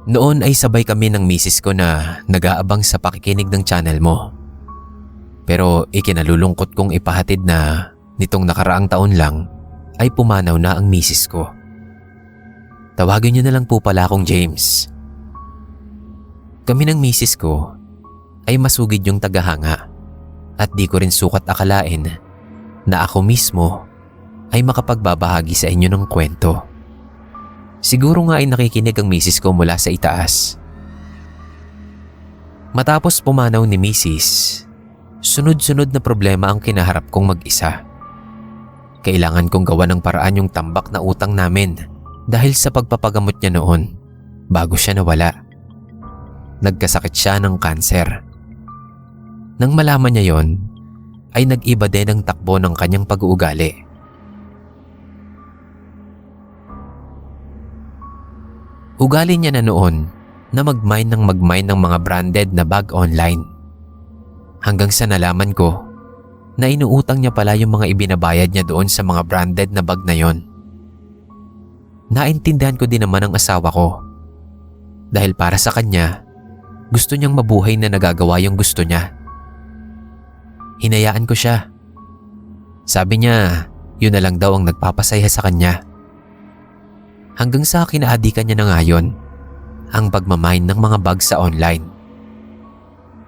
Noon ay sabay kami ng misis ko na nag-aabang sa pakikinig ng channel mo. Pero ikinalulungkot kong ipahatid na nitong nakaraang taon lang ay pumanaw na ang misis ko. Tawagin niyo na lang po pala akong James. Kami ng misis ko ay masugid yung tagahanga at di ko rin sukat akalain na ako mismo ay makapagbabahagi sa inyo ng kwento. Siguro nga ay nakikinig ang misis ko mula sa itaas. Matapos pumanaw ni misis, sunod-sunod na problema ang kinaharap kong mag-isa. Kailangan kong gawa ng paraan yung tambak na utang namin dahil sa pagpapagamot niya noon bago siya nawala. Nagkasakit siya ng kanser. Nang malaman niya yon, ay nag-iba din ang takbo ng kanyang pag-uugali. Ugali niya na noon na mag-mine ng mga branded na bag online. Hanggang sa nalaman ko na inuutang niya pala yung mga ibinabayad niya doon sa mga branded na bag na yon. Naintindihan ko din naman ang asawa ko. Dahil para sa kanya, gusto niyang mabuhay na nagagawa yung gusto niya. Hinayaan ko siya. Sabi niya, yun na lang daw ang nagpapasaya sa kanya. Hanggang sa kinaadikan niya na ngayon ang pagmamine ng mga bag sa online.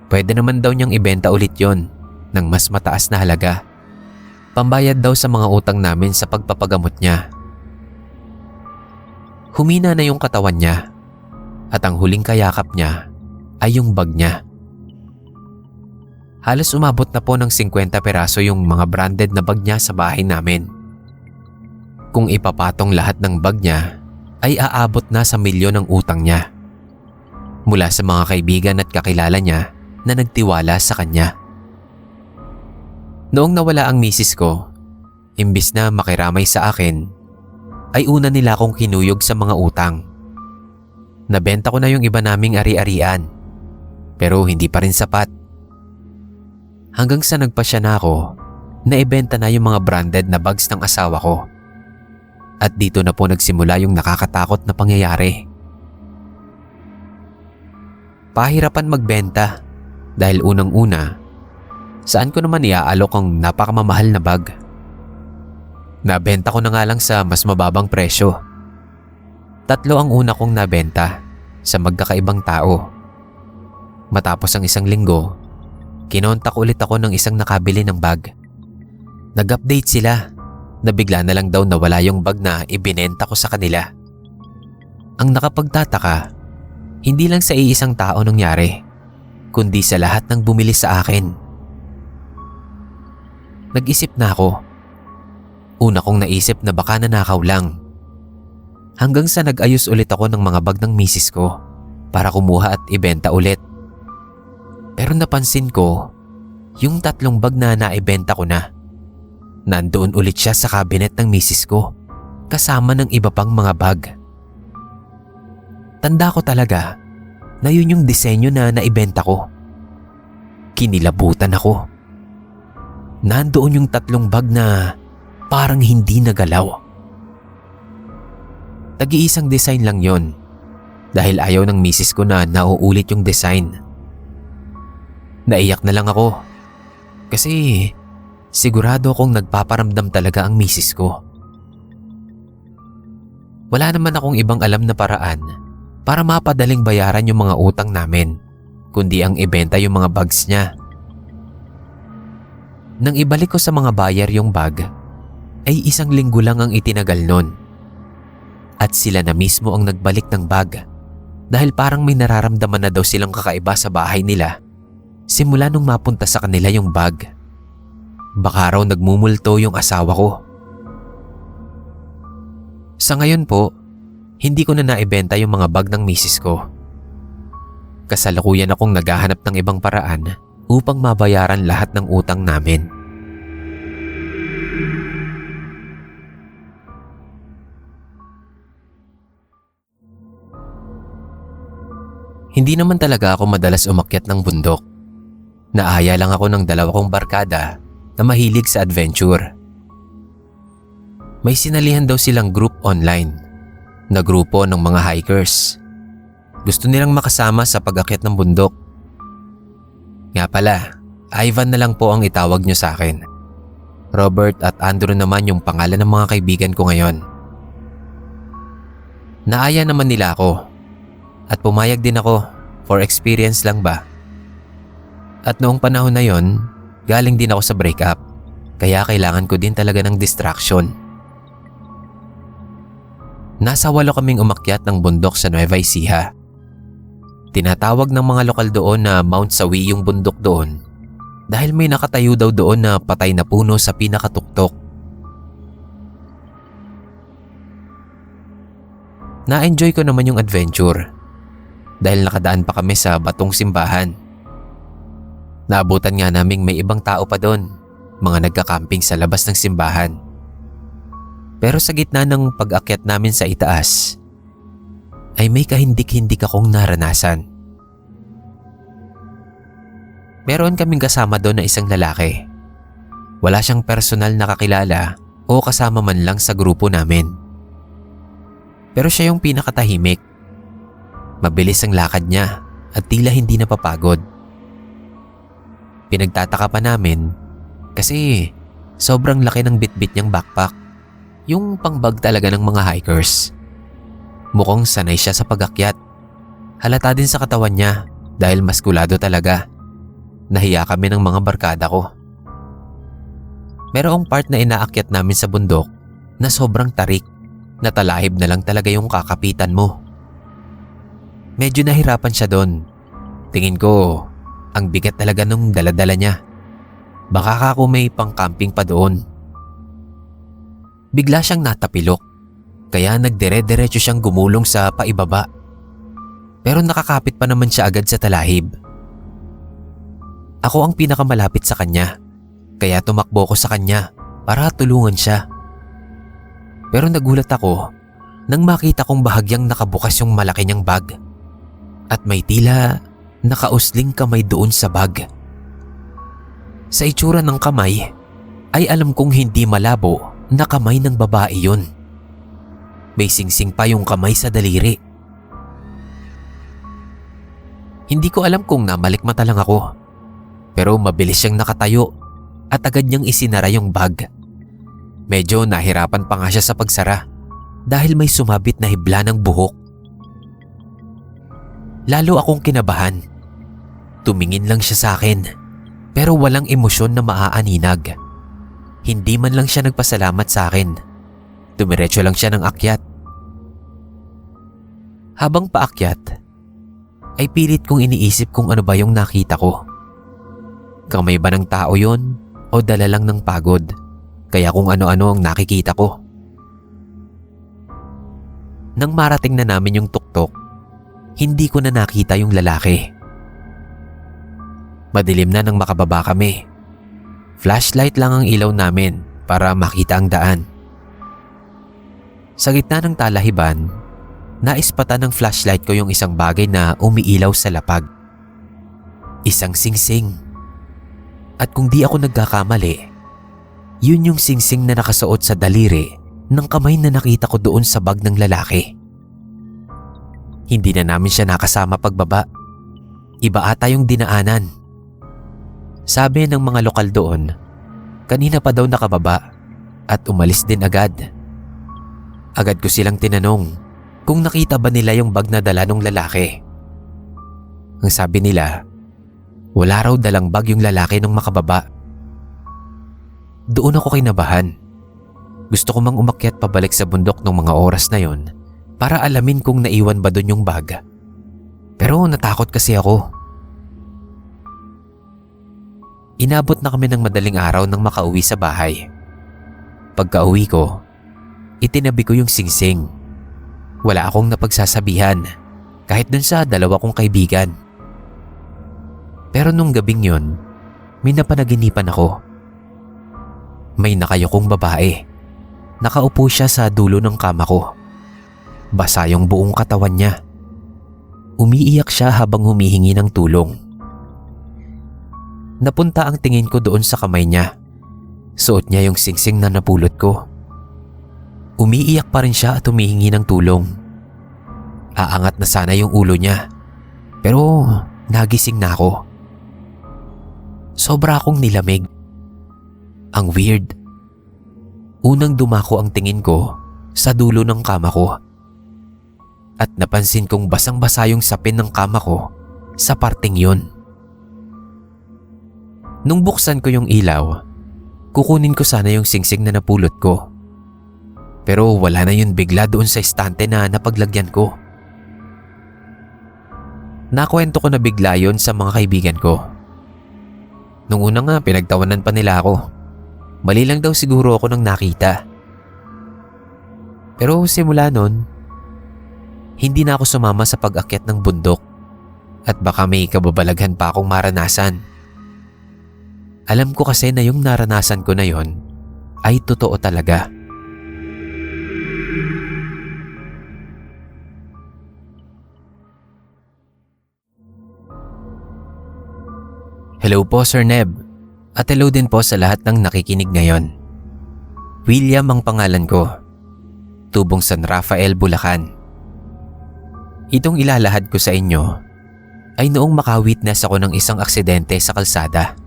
Pwede naman daw niyang ibenta ulit yon ng mas mataas na halaga. Pambayad daw sa mga utang namin sa pagpapagamot niya. Humina na yung katawan niya at ang huling kayakap niya ay yung bag niya. Halos umabot na po ng 50 peraso yung mga branded na bag niya sa bahay namin. Kung ipapatong lahat ng bag niya, ay aabot na sa milyon ang utang niya. Mula sa mga kaibigan at kakilala niya na nagtiwala sa kanya. Noong nawala ang misis ko, imbis na makiramay sa akin, ay una nila akong kinuyog sa mga utang. Nabenta ko na yung iba naming ari-arian, pero hindi pa rin sapat. Hanggang sa nagpasya na ako, naibenta na yung mga branded na bags ng asawa ko. At dito na po nagsimula yung nakakatakot na pangyayari. Pahirapan magbenta dahil unang-una, saan ko naman iaalok ang napakamamahal na bag? Nabenta ko na nga lang sa mas mababang presyo. 3 ang una kong nabenta sa magkakaibang tao. Matapos ang 1 linggo, kinontak ulit ako ng isang nakabili ng bag. Nag-update sila na bigla na lang daw nawala yung bag na ibinenta ko sa kanila. Ang nakapagtataka, hindi lang sa iisang tao nangyari, kundi sa lahat ng bumili sa akin. Nag-isip na ako. Una kong naisip na baka nanakaw lang. Hanggang sa nag-ayos ulit ako ng mga bag ng misis ko para kumuha at ibenta ulit. Pero napansin ko, yung 3 bag na naibenta ko na, nandoon ulit siya sa cabinet ng misis ko, kasama ng iba pang mga bag. Tanda ko talaga na yun yung disenyo na naibenta ko. Kinilabutan ako. Nandoon yung 3 bag na parang hindi nagalaw. Tag-iisang design lang yon, dahil ayaw ng misis ko na nauulit yung design. Naiyak na lang ako kasi sigurado kong nagpaparamdam talaga ang misis ko. Wala naman akong ibang alam na paraan para mapadaling bayaran yung mga utang namin, kundi ang ibenta yung mga bags niya. Nang ibalik ko sa mga buyer yung bag, ay 1 linggo lang ang itinagal nun. At sila na mismo ang nagbalik ng bag dahil parang may nararamdaman na daw silang kakaiba sa bahay nila simula nung mapunta sa kanila yung bag. Baka raw nagmumulto yung asawa ko. Sa ngayon po, hindi ko na naibenta yung mga bag ng misis ko. Kasalukuyan akong naghahanap ng ibang paraan upang mabayaran lahat ng utang namin. Hindi naman talaga ako madalas umakyat ng bundok. Naaya lang ako ng 2 kong barkada na mahilig sa adventure. May sinalihan daw silang group online na grupo ng mga hikers. Gusto nilang makasama sa pag-akyat ng bundok. Nga pala, Ivan na lang po ang itawag niyo sa akin. Robert at Andrew naman yung pangalan ng mga kaibigan ko ngayon. Naaya naman nila ako at pumayag din ako, for experience lang ba. At noong panahon na yon, galing din ako sa breakup, kaya kailangan ko din talaga ng distraction. Nasa 8 kaming umakyat ng bundok sa Nueva Ecija. Tinatawag ng mga lokal doon na Mount Sawi yung bundok doon dahil may nakatayo daw doon na patay na puno sa pinakatuktok. Na-enjoy ko naman yung adventure dahil nakadaan pa kami sa batong simbahan. Naabutan nga naming may ibang tao pa doon, mga nagka-camping sa labas ng simbahan. Pero sa gitna ng pag-akyat namin sa itaas, ay may kahindik-hindik akong naranasan. Meron kaming kasama doon na isang lalaki. Wala siyang personal na kakilala o kasama man lang sa grupo namin. Pero siya yung pinakatahimik. Mabilis ang lakad niya at tila hindi napapagod. Pinagtataka pa namin kasi sobrang laki ng bitbit niyang backpack. Yung pangbag talaga ng mga hikers. Mukhang sanay siya sa pag-akyat. Halata din sa katawan niya dahil maskulado talaga. Nahiya kami ng mga barkada ko. Merong part na inaakyat namin sa bundok na sobrang tarik, na talahib na lang talaga yung kakapitan mo. Medyo nahirapan siya doon. Tingin ko, ang bigat talaga nung daladala niya. Baka ako may pang-camping pa doon. Bigla siyang natapilok, kaya nagdire-diretso siyang gumulong sa paibaba. Pero nakakapit pa naman siya agad sa talahib. Ako ang pinakamalapit sa kanya, kaya tumakbo ko sa kanya para tulungan siya. Pero nagulat ako nang makita kong bahagyang nakabukas yung malaki niyang bag at may tila nakausling kamay doon sa bag. Sa itsura ng kamay ay alam kong hindi malabo na kamay ng babae yun. May singsing pa yung kamay sa daliri. Hindi ko alam kung namalikmata lang ako, pero mabilis siyang nakatayo at agad niyang isinara yung bag. Medyo nahirapan pa nga siya sa pagsara dahil may sumabit na hibla ng buhok. Lalo akong kinabahan. Tumingin lang siya sa akin pero walang emosyon na maaaninag. Hindi man lang siya nagpasalamat sa akin. Dumiretso lang siya ng akyat. Habang paakyat, ay pilit kong iniisip kung ano ba yung nakita ko. Kamay ba ng tao yon o dala lang ng pagod? Kaya kung ano-ano ang nakikita ko. Nang marating na namin yung tuktok, hindi ko na nakita yung lalaki. Madilim na nang makababa kami. Flashlight lang ang ilaw namin para makita ang daan. Sa gitna ng talahiban, naispatan ng flashlight ko yung isang bagay na umiilaw sa lapag. Isang singsing. At kung di ako nagkakamali, yun yung singsing na nakasuot sa daliri ng kamay na nakita ko doon sa bag ng lalaki. Hindi na namin siya nakasama pagbaba. Iba ata yung dinaanan. Sabi ng mga lokal doon, kanina pa daw nakababa at umalis din agad. Agad ko silang tinanong kung nakita ba nila yung bag na dala ng lalaki. Ang sabi nila, wala raw dalang bag yung lalaki nung makababa. Doon ako kinabahan. Gusto ko mang umakyat pabalik sa bundok ng mga oras na yon para alamin kung naiwan ba doon yung bag. Pero natakot kasi ako. Inabot na kami ng madaling araw nang makauwi sa bahay. Pagka-uwi ko, itinabi ko yung singsing. Wala akong napagsasabihan kahit dun sa 2 kong kaibigan. Pero nung gabing yon, may napanaginipan ako. May nakayukong babae. Nakaupo siya sa dulo ng kama ko. Basa yung buong katawan niya. Umiiyak siya habang humihingi ng tulong. Napunta ang tingin ko doon sa kamay niya. Suot niya yung singsing na napulot ko. Umiiyak pa rin siya at humihingi ng tulong. Aangat na sana yung ulo niya. Pero nagising na ako. Sobra akong nilamig. Ang weird. Unang dumako ang tingin ko sa dulo ng kama ko. At napansin kong basang-basa yung sapin ng kama ko sa parting yun. Nung buksan ko yung ilaw, kukunin ko sana yung singsing na napulot ko. Pero wala na yun bigla doon sa estante na napaglagyan ko. Nakwento ko na bigla yun sa mga kaibigan ko. Nung una nga pinagtawanan pa nila ako. Mali lang daw siguro ako nang nakita. Pero simula nun, hindi na ako sumama sa pag-akyat ng bundok at baka may kababalaghan pa akong maranasan. Alam ko kasi na yung naranasan ko na yon ay totoo talaga. Hello po Sir Neb, at hello din po sa lahat ng nakikinig ngayon. William ang pangalan ko, tubong San Rafael, Bulacan. Itong ilalahad ko sa inyo ay noong makawitness ako ng isang aksidente sa kalsada.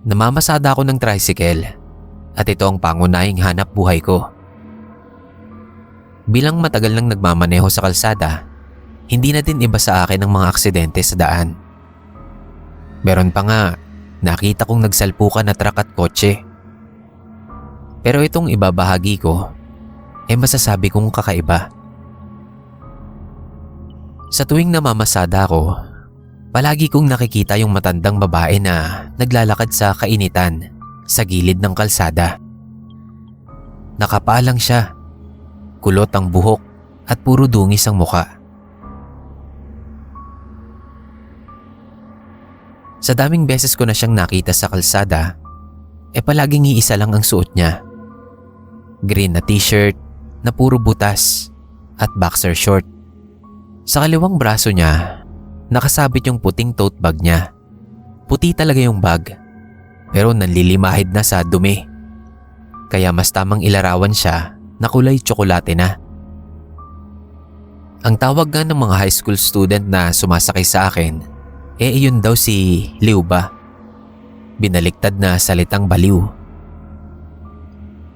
Namamasada ako ng tricycle at ito ang pangunahing hanap buhay ko. Bilang matagal nang nagmamaneho sa kalsada, hindi na din iba sa akin ang mga aksidente sa daan. Meron pa nga, nakita kong nagsalpukan na truck at kotse. Pero itong ibabahagi ko, masasabi kong kakaiba. Sa tuwing namamasada ko, palagi kong nakikita yung matandang babae na naglalakad sa kainitan sa gilid ng kalsada. Nakapalang siya, kulot ang buhok at puro dungis ang muka. Sa daming beses ko na siyang nakita sa kalsada, palaging iisa lang ang suot niya. Green na t-shirt na puro butas at boxer short. Sa kaliwang braso niya, nakasabit yung puting tote bag niya. Puti talaga yung bag, pero nanlilimahid na sa dumi. Kaya mas tamang ilarawan siya na kulay tsokolate na. Ang tawag nga ng mga high school student na sumasakay sa akin, iyon daw si Liuba. Binaliktad na salitang baliw.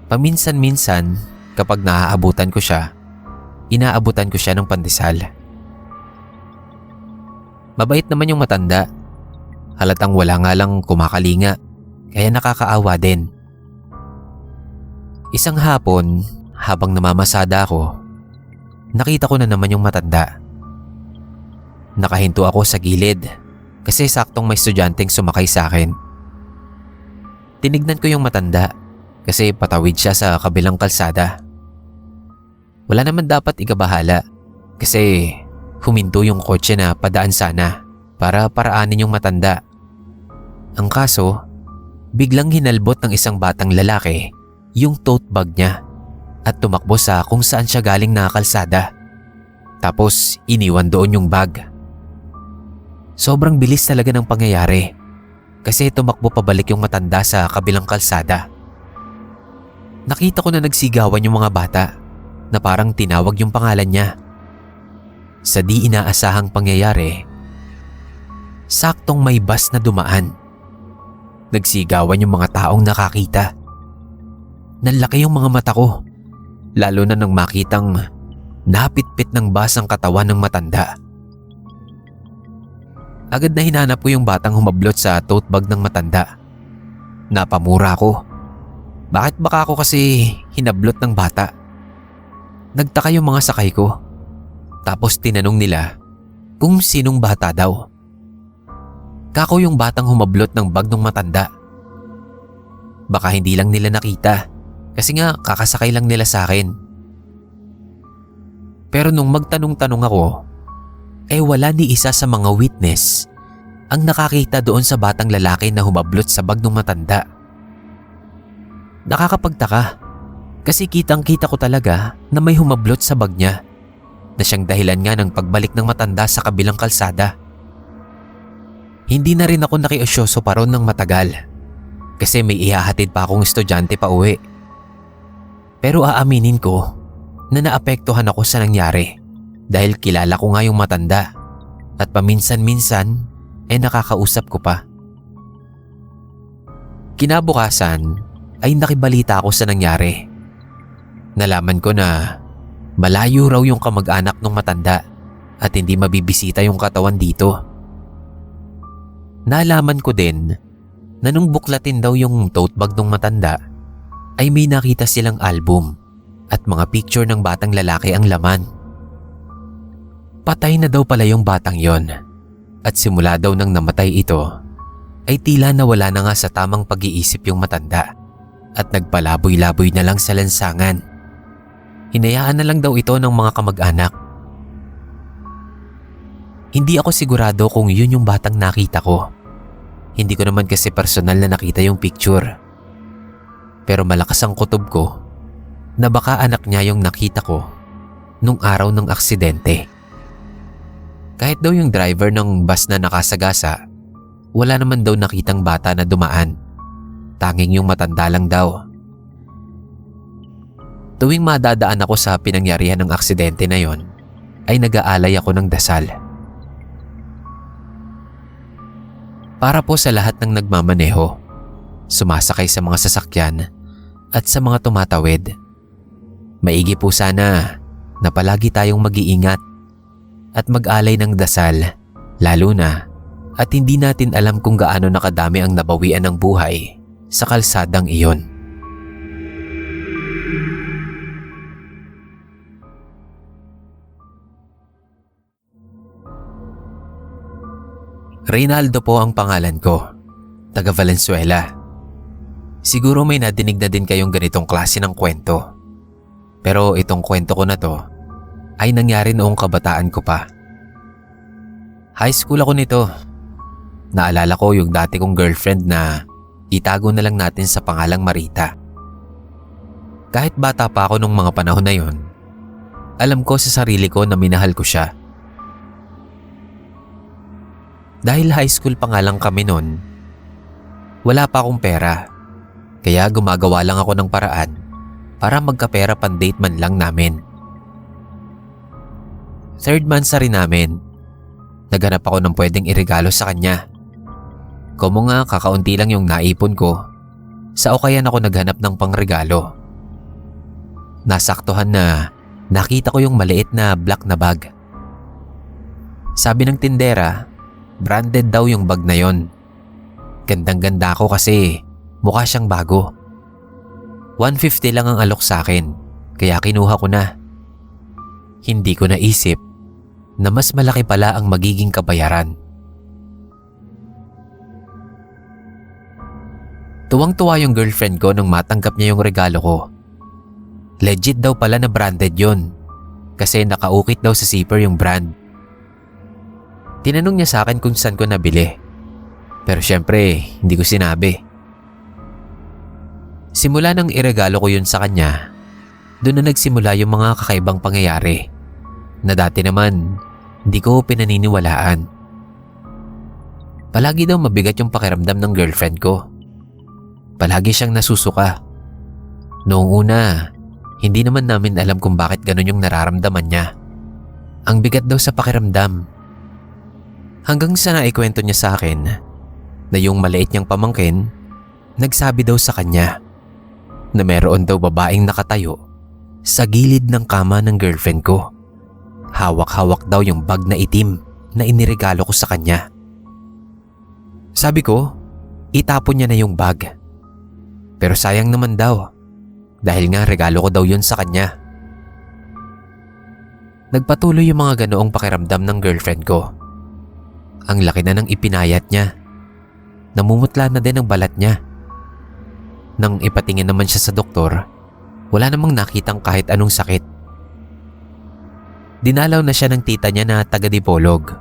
Paminsan-minsan, kapag naaabutan ko siya, inaabutan ko siya ng pandesal. Mabait naman yung matanda. Halatang wala nga lang kumakalinga, kaya nakakaawa din. Isang hapon, habang namamasada ako, nakita ko na naman yung matanda. Nakahinto ako sa gilid kasi saktong may estudyanteng sumakay sa akin. Tinignan ko yung matanda kasi patawid siya sa kabilang kalsada. Wala naman dapat ikabahala kasi huminto yung kotse na padaan sana para paraanin yung matanda. Ang kaso, biglang hinalbot ng isang batang lalaki yung tote bag niya at tumakbo sa kung saan siya galing na kalsada. Tapos iniwan doon yung bag. Sobrang bilis talaga ng pangyayari kasi tumakbo pabalik yung matanda sa kabilang kalsada. Nakita ko na nagsigawan yung mga bata na parang tinawag yung pangalan niya. Sa di inaasahang pangyayari, saktong may bus na dumaan. Nagsigawan yung mga taong nakakita. Nanlaki yung mga mata ko, lalo na nang makitang napitpit ng bus ang katawan ng matanda. Agad na hinanap ko yung batang humablot sa tote bag ng matanda. Napamura ko. Bakit baka ako kasi hinablot ng bata? Nagtaka yung mga sakay ko. Tapos tinanong nila kung sinong bata daw. Kako yung batang humablot ng bag ng matanda. Baka hindi lang nila nakita kasi nga kakasakay lang nila sa akin. Pero nung magtanong-tanong ako, wala ni isa sa mga witness ang nakakita doon sa batang lalaki na humablot sa bag ng matanda. Nakakapagtaka kasi kitang-kita ko talaga na may humablot sa bag niya na siyang dahilan nga ng pagbalik ng matanda sa kabilang kalsada. Hindi na rin ako nakiusyoso pa ron ng matagal kasi may ihahatid pa akong estudyante pa uwi. Pero aaminin ko, na naapektuhan ako sa nangyari dahil kilala ko nga yung matanda at paminsan-minsan nakakausap ko pa. Kinabukasan ay nakibalita ako sa nangyari. Nalaman ko na malayo raw yung kamag-anak ng matanda at hindi mabibisita yung katawan dito. Nalaman ko din na nung buklatin daw yung tote bag ng matanda ay may nakita silang album at mga picture ng batang lalaki ang laman. Patay na daw pala yung batang yon at simula daw nang namatay ito ay tila nawala na nga sa tamang pag-iisip yung matanda at nagpalaboy-laboy na lang sa lansangan. Hinayaan na lang daw ito ng mga kamag-anak. Hindi ako sigurado kung yun yung batang nakita ko. Hindi ko naman kasi personal na nakita yung picture. Pero malakas ang kutob ko na baka anak niya yung nakita ko nung araw ng aksidente. Kahit daw yung driver ng bus na nakasagasa, wala naman daw nakitang bata na dumaan. Tanging yung matanda lang daw. Tuwing madadaan ako sa pinangyarihan ng aksidente na yon, ay nag-aalay ako ng dasal. Para po sa lahat ng nagmamaneho, sumasakay sa mga sasakyan at sa mga tumatawid. Maigi po sana na palagi tayong mag-iingat at mag-alay ng dasal, lalo na at hindi natin alam kung gaano nakadami ang nabawian ng buhay sa kalsadang iyon. Reynaldo po ang pangalan ko, taga Valenzuela. Siguro may nadinig na din kayong ganitong klase ng kwento. Pero itong kwento ko na to ay nangyari noong kabataan ko pa. High school ako nito. Naalala ko yung dati kong girlfriend na itago na lang natin sa pangalang Marita. Kahit bata pa ako nung mga panahon na yon, alam ko sa sarili ko na minahal ko siya. Dahil high school pa nga lang kami noon, wala pa akong pera. Kaya gumagawa lang ako ng paraan para magkapera pan-date man lang namin. 3rd month na rin namin. Naghanap ako ng pwedeng iregalo sa kanya. Como nga kakaunti lang yung naipon ko, sa okayan ako naghanap ng pangregalo. Nasaktuhan na nakita ko yung maliit na black na bag. Sabi ng tindera, branded daw yung bag na yon. Gandang-ganda ako kasi mukha siyang bago. 150 lang ang alok sa akin, kaya kinuha ko na. Hindi ko naisip na mas malaki pala ang magiging kabayaran. Tuwang-tuwa yung girlfriend ko nung matanggap niya yung regalo ko. Legit daw pala na branded yon, kasi nakaukit daw sa zipper yung brand. Tinanong niya sa akin kung saan ko nabili, pero syempre hindi ko sinabi. Simula nang iregalo ko yun sa kanya, doon na nagsimula yung mga kakaibang pangyayari na dati naman hindi ko pinaniniwalaan. Palagi daw mabigat yung pakiramdam ng girlfriend ko. Palagi siyang nasusuka. Noong una, hindi naman namin alam kung bakit ganun yung nararamdaman niya. Ang bigat daw sa pakiramdam. Hanggang sa naikwento niya sa akin na yung maliit niyang pamangkin nagsabi daw sa kanya na meron daw babaeng nakatayo sa gilid ng kama ng girlfriend ko. Hawak-hawak daw yung bag na itim na iniregalo ko sa kanya. Sabi ko, itapon niya na yung bag. Pero sayang naman daw, dahil nga regalo ko daw yun sa kanya. Nagpatuloy yung mga ganoong pakiramdam ng girlfriend ko. Ang laki na ng ipinayat niya. Namumutla na din ang balat niya. Nang ipatingin naman siya sa doktor, wala namang nakitang kahit anong sakit. Dinalaw na siya ng tita niya na taga Dipolog.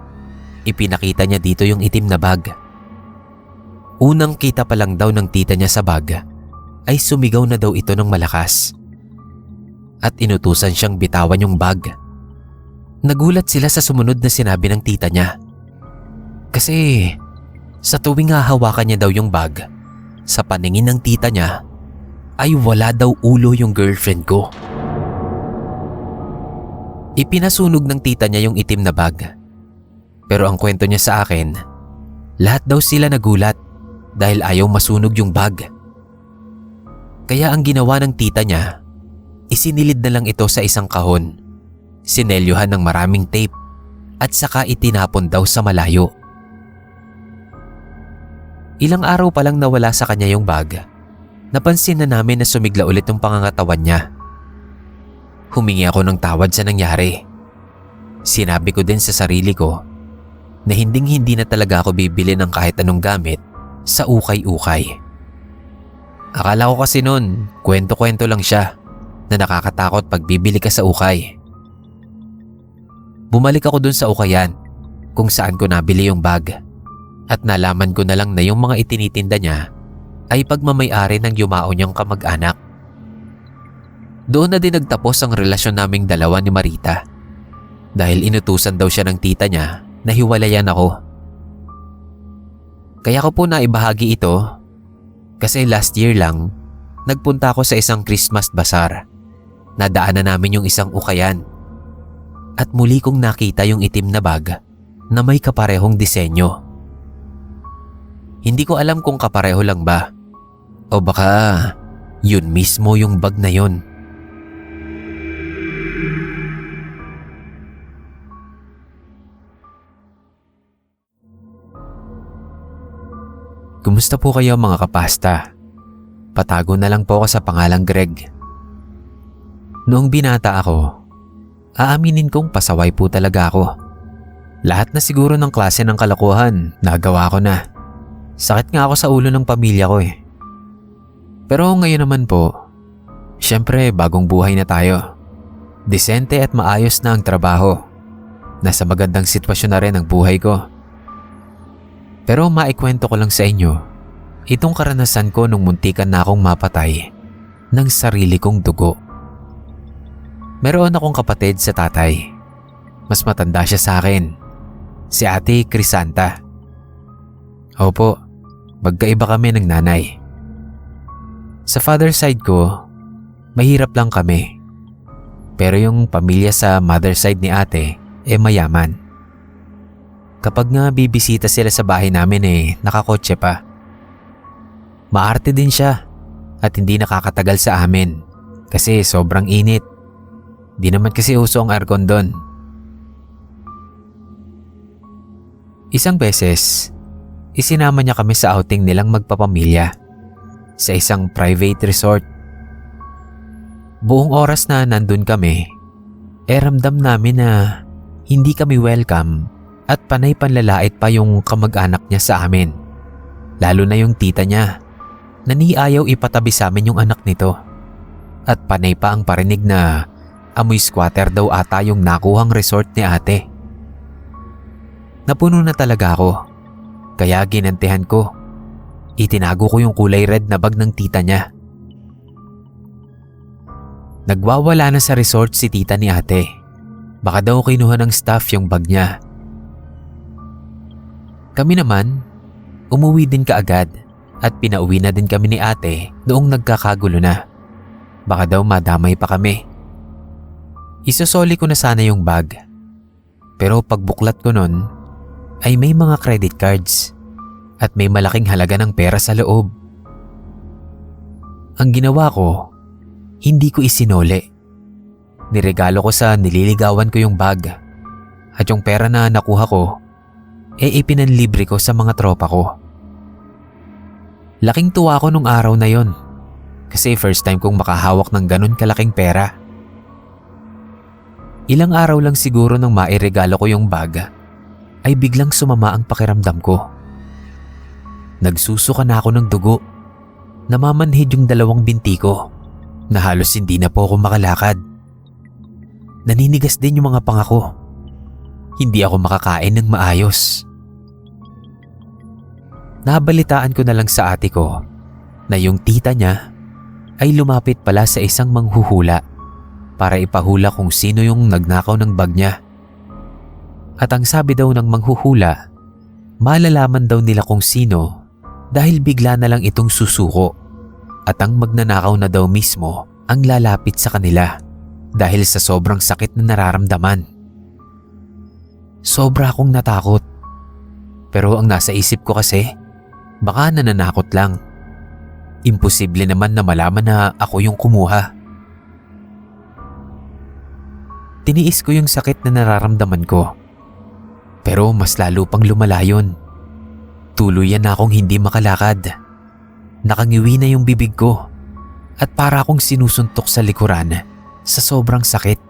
Ipinakita niya dito yung itim na bag. Unang kita pa lang daw ng tita niya sa bag ay sumigaw na daw ito ng malakas. At inutusan siyang bitawan yung bag. Nagulat sila sa sumunod na sinabi ng tita niya. Kasi sa tuwing hahawakan niya daw yung bag, sa paningin ng tita niya ay wala daw ulo yung girlfriend ko. Ipinasunog ng tita niya yung itim na bag. Pero ang kwento niya sa akin, lahat daw sila nagulat dahil ayaw masunog yung bag. Kaya ang ginawa ng tita niya, isinilid na lang ito sa isang kahon, sinelyohan ng maraming tape at saka itinapon daw sa malayo. Ilang araw pa lang nawala sa kanya yung bag, napansin na namin na sumigla ulit yung pangangatawan niya. Humingi ako ng tawad sa nangyari. Sinabi ko din sa sarili ko na hinding-hindi na talaga ako bibili ng kahit anong gamit sa ukay-ukay. Akala ko kasi noon, kwento-kwento lang siya na nakakatakot pag bibili ka sa ukay. Bumalik ako dun sa ukayan kung saan ko nabili yung bag at nalaman ko na lang na yung mga itinitinda niya ay pagmamay-ari ng yumao niyang kamag-anak. Doon na din nagtapos ang relasyon naming dalawa ni Marita dahil inutusan daw siya ng tita niya na hiwalayan ako. Kaya ko po naibahagi ito kasi last year lang nagpunta ako sa isang Christmas bazaar. Nadaanan namin yung isang ukayan at muli kong nakita yung itim na bag na may kaparehong disenyo. Hindi ko alam kung kapareho lang ba o baka yun mismo yung bag na yun. Kumusta po kayo mga kapasta? Patago na lang po ako sa pangalang Greg. Noong binata ako, aaminin kong pasaway po talaga ako. Lahat na siguro ng klase ng kalokohan nagawa ko na. Sakit nga ako sa ulo ng pamilya ko eh. Pero ngayon naman po, syempre bagong buhay na tayo. Disente at maayos na ang trabaho. Nasa magandang sitwasyon na rin ang buhay ko. Pero maikwento ko lang sa inyo, itong karanasan ko nung muntikan na akong mapatay ng sarili kong dugo. Meron akong kapatid sa tatay. Mas matanda siya sa akin. Si Ate Crisanta. Opo, magkaiba kami ng nanay. Sa father side ko, mahirap lang kami. Pero yung pamilya sa mother side ni ate, mayaman. Kapag nga bibisita sila sa bahay namin nakakotse pa. Maarte din siya at hindi nakakatagal sa amin kasi sobrang init. Di naman kasi uso ang aircon doon. Isang beses, isinama niya kami sa outing nilang magpapamilya sa isang private resort. Buong oras na nandun kami, ramdam namin na hindi kami welcome at panay panlalait pa yung kamag-anak niya sa amin. Lalo na yung tita niya na ayaw ipatabi sa amin yung anak nito. At panay pa ang parinig na amoy squatter daw ata yung nakuhang resort ni ate. Napuno na talaga ako, kaya ginantihan ko. Itinago ko yung kulay red na bag ng tita niya. Nagwawala na sa resort si tita ni ate. Baka daw kinuha ng staff yung bag niya. Kami naman, umuwi din kaagad at pinauwi na din kami ni ate noong nagkakagulo na. Baka daw madamay pa kami. Isosoli ko na sana yung bag. Pero pagbuklat ko nun, ay may mga credit cards at may malaking halaga ng pera sa loob. Ang ginawa ko, hindi ko isinoli. Niregalo ko sa nililigawan ko yung bag at yung pera na nakuha ko, ipinanlibre ko sa mga tropa ko. Laking tuwa ko nung araw na yon kasi first time kong makahawak ng ganun kalaking pera. Ilang araw lang siguro nang mairegalo ko yung bag ay biglang sumama ang pakiramdam ko. Nagsusuka na ako ng dugo. Namamanhid yung dalawang binti ko na halos hindi na po ako makalakad. Naninigas din yung mga panga ko. Hindi ako makakain ng maayos. Nabalitaan ko na lang sa ate ko na yung tita niya ay lumapit pala sa isang manghuhula para ipahula kung sino yung nagnakaw ng bag niya. At ang sabi daw ng manghuhula, malalaman daw nila kung sino dahil bigla na lang itong susuko at ang magnanakaw na daw mismo ang lalapit sa kanila dahil sa sobrang sakit na nararamdaman. Sobra akong natakot. Pero ang nasa isip ko kasi, baka nananakot lang. Imposible naman na malaman na ako yung kumuha. Tiniis ko yung sakit na nararamdaman ko. Pero mas lalo pang lumala yun. Tuluyan na akong hindi makalakad. Nakangiwi na yung bibig ko at para akong sinusuntok sa likuran sa sobrang sakit.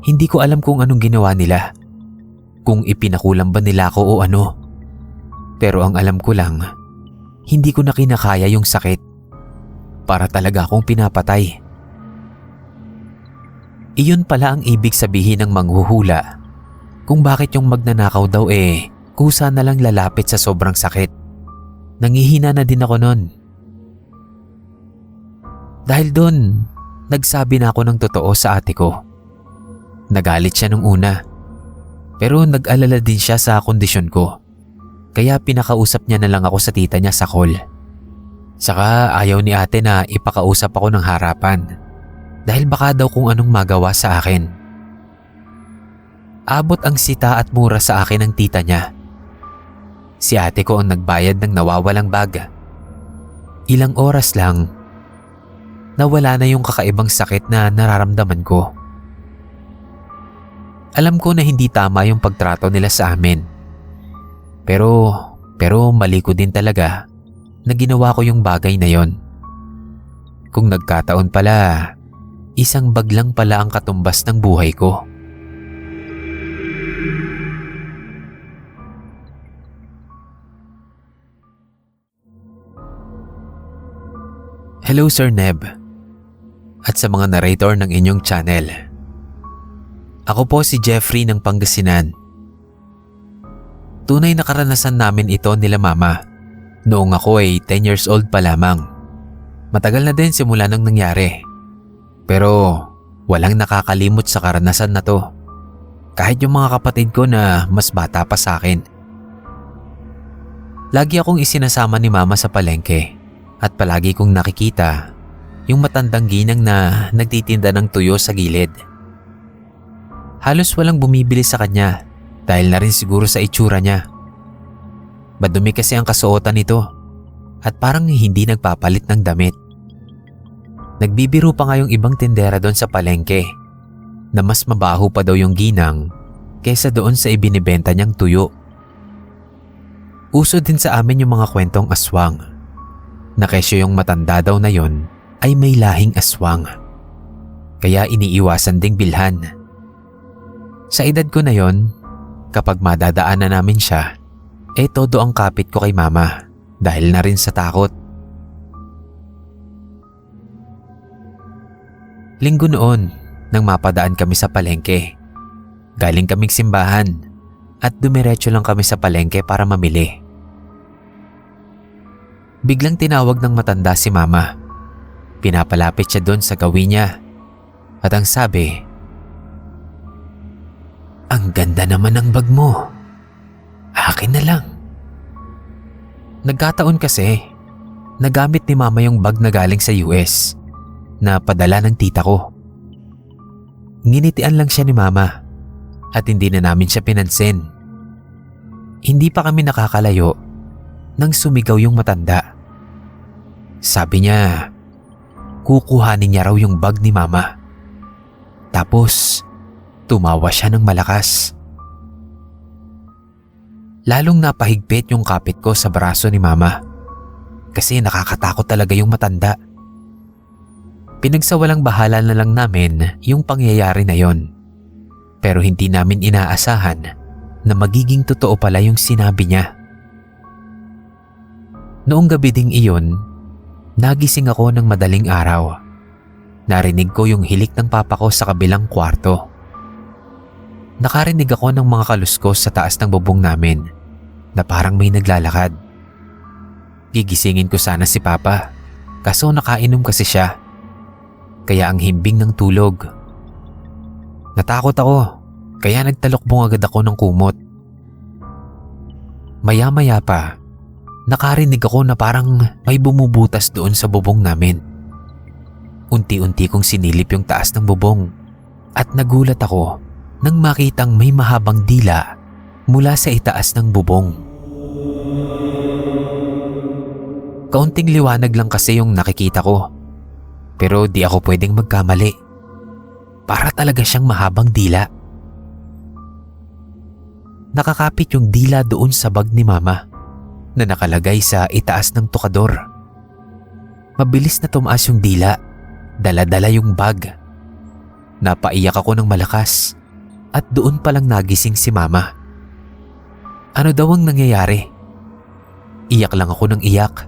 Hindi ko alam kung anong ginawa nila. Kung ipinakulam ba nila ako o ano. Pero ang alam ko lang, hindi ko na kinakaya yung sakit. Para talaga akong pinapatay. Iyon pala ang ibig sabihin ng manghuhula. Kung bakit yung magnanakaw daw kusa na lang lalapit sa sobrang sakit. Nangihina na din ako nun. Dahil doon, nagsabi na ako ng totoo sa ate ko. Nagalit siya nung una. Pero nag-alala din siya sa kondisyon ko. Kaya pinakausap niya na lang ako sa tita niya sa call. Saka ayaw ni ate na ipakausap ako ng harapan. Dahil baka daw kung anong magawa sa akin. Abot ang sita at mura sa akin ng tita niya. Si ate ko ang nagbayad ng nawawalang bag. Ilang oras lang, nawala na yung kakaibang sakit na nararamdaman ko. Alam ko na hindi tama yung pagtrato nila sa amin. Pero mali ko din talaga na ginawa ko yung bagay na yon. Kung nagkataon pala, isang bag lang pala ang katumbas ng buhay ko. Hello Sir Neb at sa mga narrator ng inyong channel. Ako po si Jeffrey ng Pangasinan. Tunay na karanasan namin ito nila mama noong ako 10 years old pa lamang. Matagal na din simula nang nangyari. Pero walang nakakalimot sa karanasan na to. Kahit yung mga kapatid ko na mas bata pa sa akin. Lagi akong isinasama ni mama sa palengke at palagi kong nakikita yung matandang ginang na nagtitinda ng tuyo sa gilid. Halos walang bumibili sa kanya dahil na rin siguro sa itsura niya. Madumi kasi ang kasuotan nito at parang hindi nagpapalit ng damit. Nagbibiro pa nga yung ibang tindera doon sa palengke na mas mabaho pa daw yung ginang kaysa doon sa ibinibenta niyang tuyo. Uso din sa amin yung mga kwentong aswang na kesyo yung matanda daw na yon ay may lahing aswang. Kaya iniiwasan ding bilhan. Sa edad ko na yon, kapag madadaanan namin siya, todo ang kapit ko kay mama dahil na rin sa takot. Linggo noon nang mapadaan kami sa palengke. Galing kaming simbahan at dumiretso lang kami sa palengke para mamili. Biglang tinawag ng matanda si mama. Pinapalapit siya doon sa gawin niya at ang sabi, "Ang ganda naman ng bag mo. Akin na lang." Nagkataon kasi, nagamit ni mama yung bag na galing sa US na padala ng tita ko. Nginitian lang siya ni mama at hindi na namin siya pinansin. Hindi pa kami nakakalayo nang sumigaw yung matanda. Sabi niya, kukuhanin niya raw yung bag ni mama. Tapos, tumawa siya ng malakas. Lalong napahigpit yung kapit ko sa braso ni mama kasi nakakatakot talaga yung matanda. Pinagsawalang bahala na lang namin yung pangyayari na yon. Pero hindi namin inaasahan na magiging totoo pala yung sinabi niya. Noong gabi ding iyon, nagising ako ng madaling araw. Narinig ko yung hilik ng papa ko sa kabilang kwarto. Nakarinig ako ng mga kaluskos sa taas ng bubong namin na parang may naglalakad. Gigisingin ko sana si papa kaso nakainom kasi siya. Kaya ang himbing ng tulog. Natakot ako kaya nagtalokbong agad ako ng kumot. Maya-maya pa, nakarinig ako na parang may bumubutas doon sa bubong namin. Unti-unti kong sinilip yung taas ng bubong at nagulat ako nang makitang may mahabang dila mula sa itaas ng bubong. Kaunting liwanag lang kasi yung nakikita ko, pero di ako pwedeng magkamali. Para talaga siyang mahabang dila. Nakakapit yung dila doon sa bag ni Mama na nakalagay sa itaas ng tukador. Mabilis na tumaas yung dila, dala-dala yung bag. Napaiyak ako ng malakas at doon palang nagising si Mama. Ano daw ang nangyayari? Iyak lang ako ng iyak.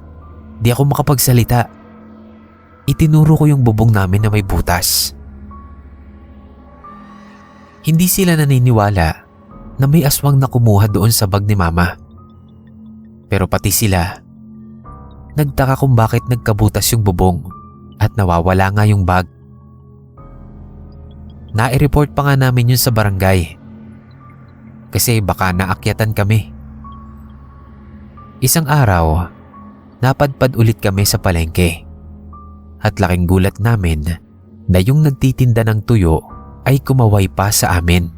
Di ako makapagsalita. Itinuro ko yung bubong namin na may butas. Hindi sila naniniwala na may aswang na kumuha doon sa bag ni Mama. Pero pati sila, nagtaka kung bakit nagkabutas yung bubong at nawawala nga yung bag. Nai-report pa nga namin yun sa barangay kasi baka naakyatan kami. Isang araw, napadpad ulit kami sa palengke at laking gulat namin na yung nagtitinda ng tuyo ay kumaway pa sa amin.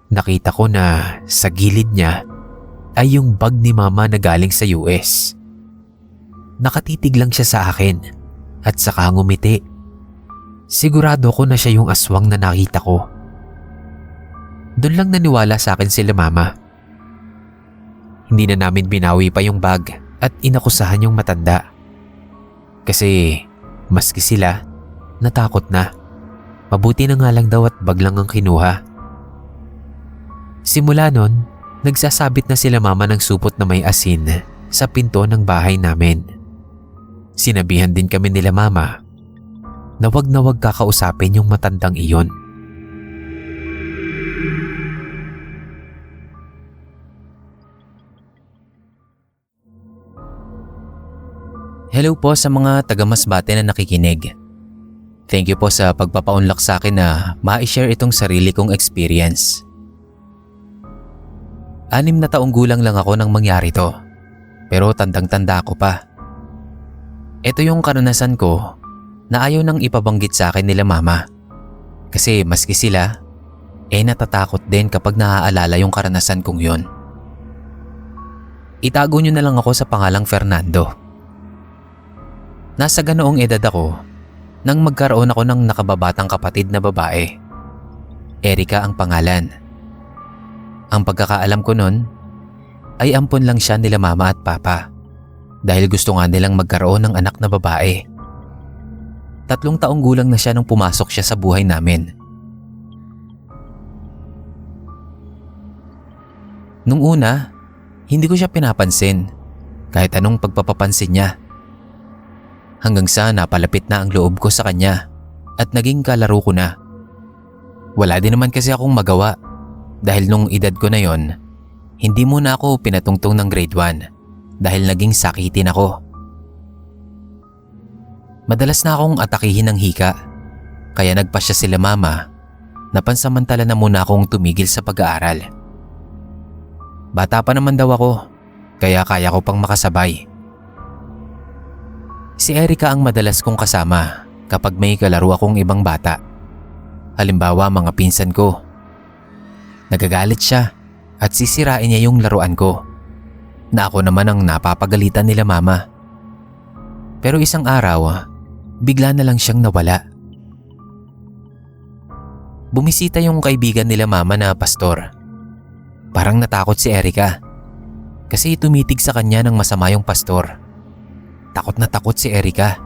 Nakita ko na sa gilid niya ay yung bag ni Mama na galing sa US. Nakatitig lang siya sa akin at saka ngumiti. Sigurado ko na siya yung aswang na nakita ko. Doon lang naniwala sa akin sila Mama. Hindi na namin binawi pa yung bag at inakusahan yung matanda. Kasi maski sila, natakot na. Mabuti na nga lang daw at bag lang ang kinuha. Simula nun, nagsasabit na sila Mama ng supot na may asin sa pinto ng bahay namin. Sinabihan din kami nila Mama na wag kakausapin yung matandang iyon. Hello po sa mga taga-Masbate na nakikinig. Thank you po sa pagpapaunlak sa akin na ma-share itong sarili kong experience. 6 na taong gulang lang ako nang mangyari to, pero tandang-tanda ko pa. Ito yung karanasan ko na ayaw nang ipabanggit sa akin nila Mama. Kasi maski sila, natatakot din kapag naaalala yung karanasan kong yun. Itago nyo na lang ako sa pangalang Fernando. Nasa ganoong edad ako nang magkaroon ako ng nakababatang kapatid na babae. Erika ang pangalan. Ang pagkakaalam ko nun ay ampon lang siya nila Mama at Papa dahil gusto nga nilang magkaroon ng anak na babae. 3 taong gulang na siya nung pumasok siya sa buhay namin. Nung una, hindi ko siya pinapansin kahit anong pagpapapansin niya. Hanggang sa napalapit na ang loob ko sa kanya at naging kalaro ko na. Wala din naman kasi akong magawa dahil nung edad ko na yon, hindi muna ako pinatungtong ng grade 1 dahil naging sakitin ako. Madalas na akong atakihin ng hika kaya nagpasya sila Mama na pansamantala na muna akong tumigil sa pag-aaral. Bata pa naman daw ako kaya kaya ko pang makasabay. Si Erika ang madalas kong kasama kapag may kalaro akong ibang bata. Halimbawa mga pinsan ko. Nagagalit siya at sisirain niya yung laruan ko na ako naman ang napapagalitan nila Mama. Pero isang araw, bigla na lang siyang nawala. Bumisita yung kaibigan nila Mama na pastor. Parang natakot si Erika kasi tumitig sa kanya ng masama yung pastor. Takot na takot si Erika.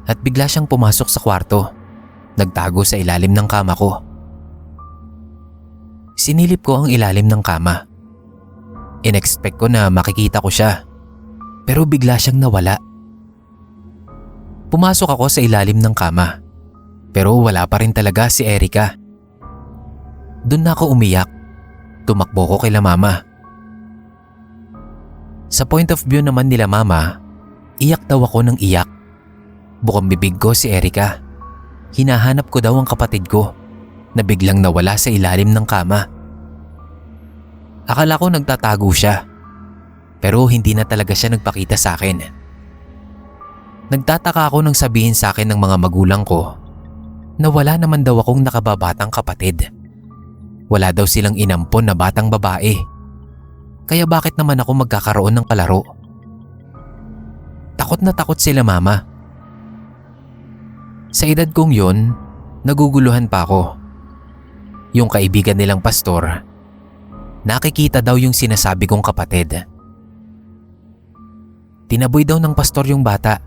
At bigla siyang pumasok sa kwarto. Nagtago sa ilalim ng kama ko. Sinilip ko ang ilalim ng kama. Inexpect ko na makikita ko siya. Pero bigla siyang nawala. Pumasok ako sa ilalim ng kama. Pero wala pa rin talaga si Erika. Doon na ako umiyak. Tumakbo ko kila Mama. Sa point of view naman nila Mama, iyak daw ako ng iyak. Bukang bibig ko si Erika. Hinahanap ko daw ang kapatid ko na biglang nawala sa ilalim ng kama. Akala ko nagtatago siya, pero hindi na talaga siya nagpakita sa akin. Nagtataka ako nang sabihin sa akin ng mga magulang ko na wala naman daw akong nakababatang kapatid. Wala daw silang inampon na batang babae. Kaya bakit naman ako magkakaroon ng kalaro? Takot na takot sila mama. Sa edad kong yon, naguguluhan pa ako. Yung kaibigan nilang pastor, nakikita daw yung sinasabi kong kapatid. Tinaboy daw ng pastor yung bata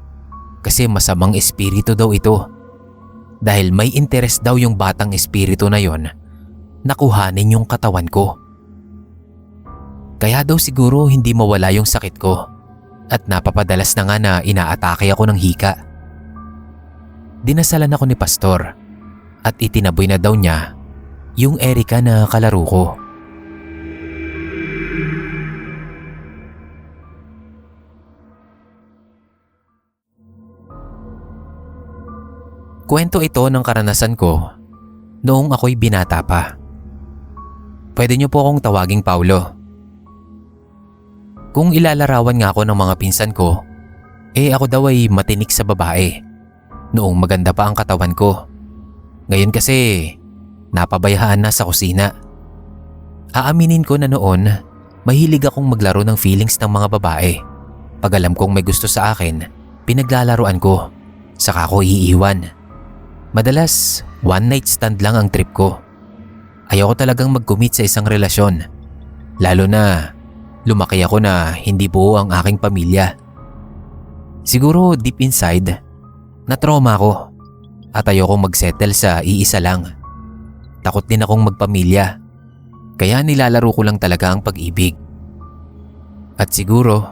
kasi masamang espiritu daw ito. Dahil may interes daw yung batang espiritu na yon na kuhanin yung katawan ko. Kaya daw siguro hindi mawala yung sakit ko at napapadalas na nga na inaatake ako ng hika. Dinasalan ako ni pastor at itinaboy na daw niya yung Erica na kalaro ko. Kwento ito ng karanasan ko noong ako'y binata pa. Pwede niyo po akong tawaging Paulo. Kung ilalarawan nga ako ng mga pinsan ko, ako daw ay matinik sa babae. Noong maganda pa ang katawan ko. Ngayon kasi, napabayaan na sa kusina. Aaminin ko na noon, mahilig akong maglaro ng feelings ng mga babae. Pag alam kong may gusto sa akin, pinaglalaruan ko. Saka ko iiwan. Madalas, one night stand lang ang trip ko. Ayoko talagang mag-commit sa isang relasyon. Lalo na, lumaki ako na hindi buo ang aking pamilya. Siguro deep inside, na-trauma ako at ayokong mag-settle sa iisa lang. Takot din akong magpamilya, kaya nilalaro ko lang talaga ang pag-ibig. At siguro,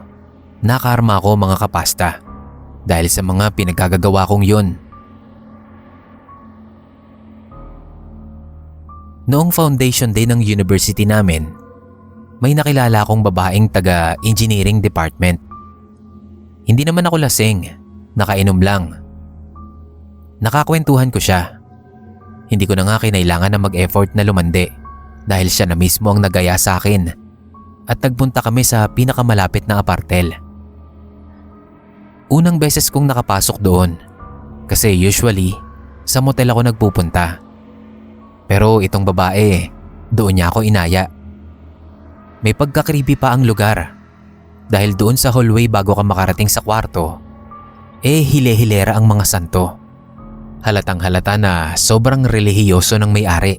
nakarma ako mga kapasta dahil sa mga pinagkagagawa kong yun. Noong foundation day ng university namin, may nakilala akong babaeng taga-engineering department. Hindi naman ako lasing, nakainom lang. Nakakwentuhan ko siya. Hindi ko na nga kinailangan na mag-effort na lumandi dahil siya na mismo ang nagaya sa akin at nagpunta kami sa pinakamalapit na apartel. Unang beses kong nakapasok doon kasi usually sa motel ako nagpupunta. Pero itong babae, doon niya ako inaya. May pagka-creepy pa ang lugar dahil doon sa hallway bago ka makarating sa kwarto, hile-hilera ang mga santo. Halatang halata na sobrang relihiyoso ng may-ari.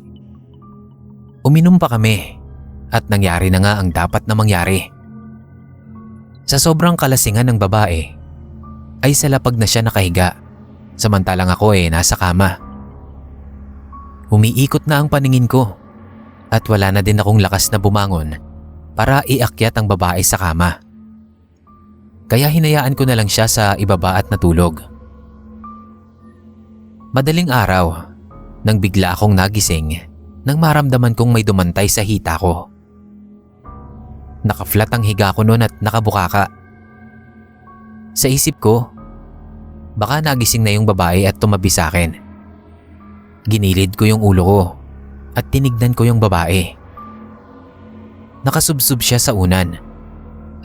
Uminom pa kami at nangyari na nga ang dapat na mangyari. Sa sobrang kalasingan ng babae, ay sa lapag na siya nakahiga, samantalang ako nasa kama. Umiikot na ang paningin ko at wala na din akong lakas na bumangon para iakyat ang babae sa kama. Kaya hinayaan ko na lang siya sa ibaba at natulog. Madaling araw, nang bigla akong nagising nang maramdaman kong may dumantay sa hita ko. Nakaflat ang higa ko noon at nakabukaka. Sa isip ko, baka nagising na yung babae at tumabi sa akin. Ginilid ko yung ulo ko at tinignan ko yung babae. Nakasubsob siya sa unan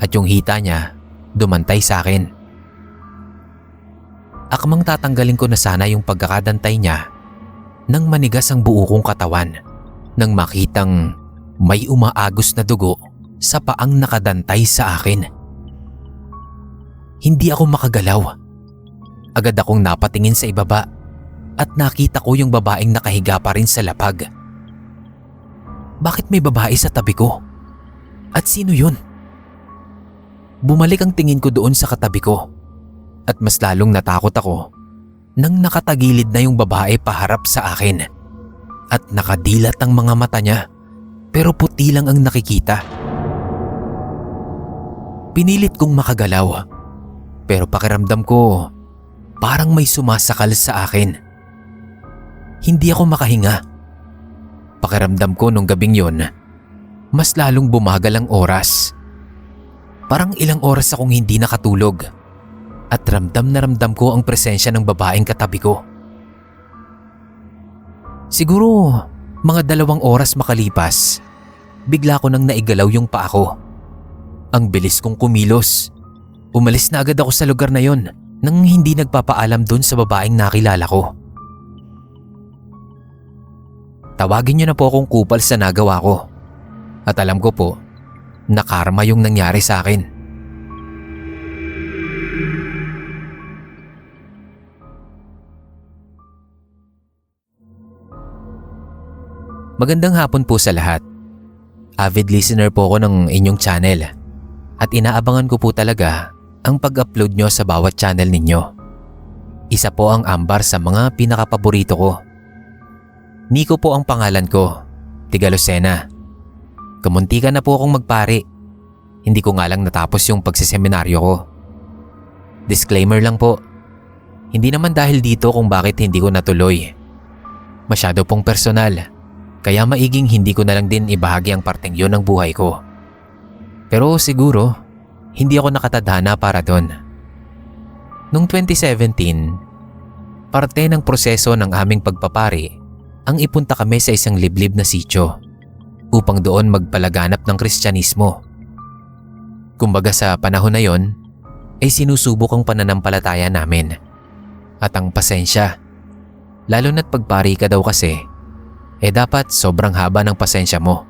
at yung hita niya dumantay sa akin. Akmang tatanggalin ko na sana yung pagkakadantay niya nang manigas ang buo kong katawan nang makitang may umaagos na dugo sa paang nakadantay sa akin. Hindi ako makagalaw. Agad akong napatingin sa ibaba at nakita ko yung babaeng nakahiga pa rin sa lapag. Bakit may babae sa tabi ko? At sino yun? Bumalik ang tingin ko doon sa katabi ko at mas lalong natakot ako nang nakatagilid na yung babae paharap sa akin at nakadilat ang mga mata niya pero puti lang ang nakikita. Pinilit kong makagalaw pero pakiramdam ko parang may sumasakal sa akin. Hindi ako makahinga. Pakiramdam ko nung gabing yon, mas lalong bumagal ang oras. Parang ilang oras akong hindi nakatulog at ramdam na ramdam ko ang presensya ng babaeng katabi ko. Siguro mga 2 oras makalipas, bigla ko nang naigalaw yung paa ko. Ang bilis kong kumilos. Umalis na agad ako sa lugar na yon nang hindi nagpapaalam dun sa babaeng nakilala ko. Tawagin niyo na po akong kupal sa nagawa ko. At alam ko po na karma yung nangyari sa akin. Magandang hapon po sa lahat. Avid listener po ako ng inyong channel at inaabangan ko po talaga ang pag-upload nyo sa bawat channel ninyo. Isa po ang Ambar sa mga pinakapaborito ko. Nico po ang pangalan ko, tiga Lucena. Kamuntikan na po akong magpari. Hindi ko nga lang natapos yung pagsiseminaryo ko. Disclaimer lang po, hindi naman dahil dito kung bakit hindi ko natuloy. Masyado pong personal. Kaya maiging hindi ko na lang din ibahagi ang parteng yun ng buhay ko. Pero siguro, hindi ako nakatadhana para doon. Noong 2017, parte ng proseso ng aming pagpapari ang ipunta kami sa isang liblib na sitio upang doon magpalaganap ng Kristyanismo. Kumbaga sa panahon na yon ay sinusubok ang pananampalataya namin. At ang pasensya, lalo na't pagpari ka daw kasi, dapat sobrang haba ng pasensya mo.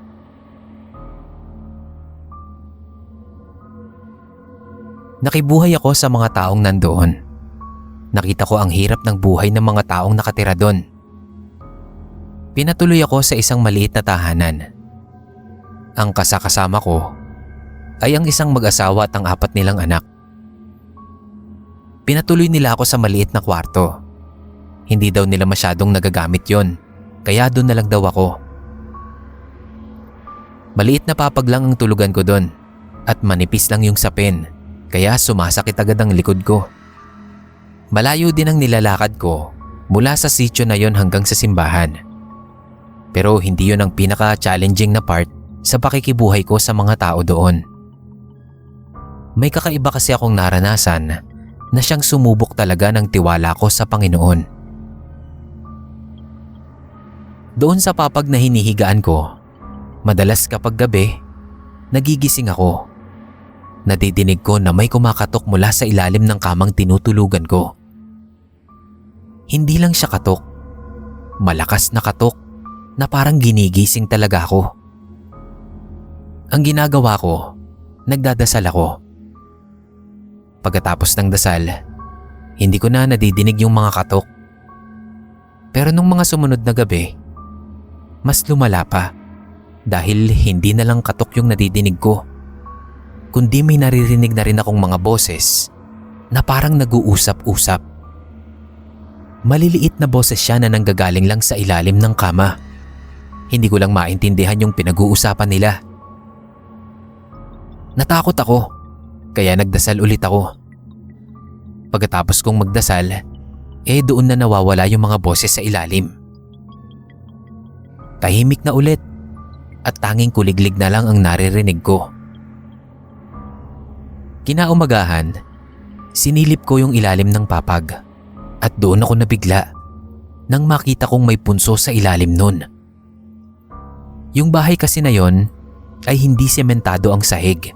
Nakibuhay ako sa mga taong nandoon. Nakita ko ang hirap ng buhay ng mga taong nakatira doon. Pinatuloy ako sa isang maliit na tahanan. Ang kasakasama ko ay ang isang mag-asawa at ang 4 nilang anak. Pinatuloy nila ako sa maliit na kwarto. Hindi daw nila masyadong nagagamit yon. Kaya doon na lang daw ako. Maliit na papag lang ang tulugan ko doon at manipis lang yung sapin kaya sumasakit agad ang likod ko. Malayo din ang nilalakad ko mula sa sitio na yon hanggang sa simbahan. Pero hindi yon ang pinaka-challenging na part sa pakikibuhay ko sa mga tao doon. May kakaiba kasi akong naranasan na siyang sumubok talaga ng tiwala ko sa Panginoon. Doon sa papag na hinihigaan ko, madalas kapag gabi, nagigising ako. Nadidinig ko na may kumakatok mula sa ilalim ng kamang tinutulugan ko. Hindi lang siya katok, malakas na katok na parang ginigising talaga ako. Ang ginagawa ko, nagdadasal ako. Pagkatapos ng dasal, hindi ko na nadidinig yung mga katok. Pero nung mga sumunod na gabi, mas lumala pa dahil hindi na lang katok yung nadidinig ko, kundi may naririnig na rin akong mga boses na parang nag-uusap-usap. Maliliit na boses siya na nanggagaling lang sa ilalim ng kama. Hindi ko lang maintindihan yung pinag-uusapan nila. Natakot ako, kaya nagdasal ulit ako. Pagkatapos kong magdasal, doon na nawawala yung mga boses sa ilalim. Tahimik na ulit at tanging kuliglig na lang ang naririnig ko. Kinaumagahan, sinilip ko yung ilalim ng papag at doon ako nabigla nang makita kong may punso sa ilalim nun. Yung bahay kasi na yon ay hindi sementado ang sahig.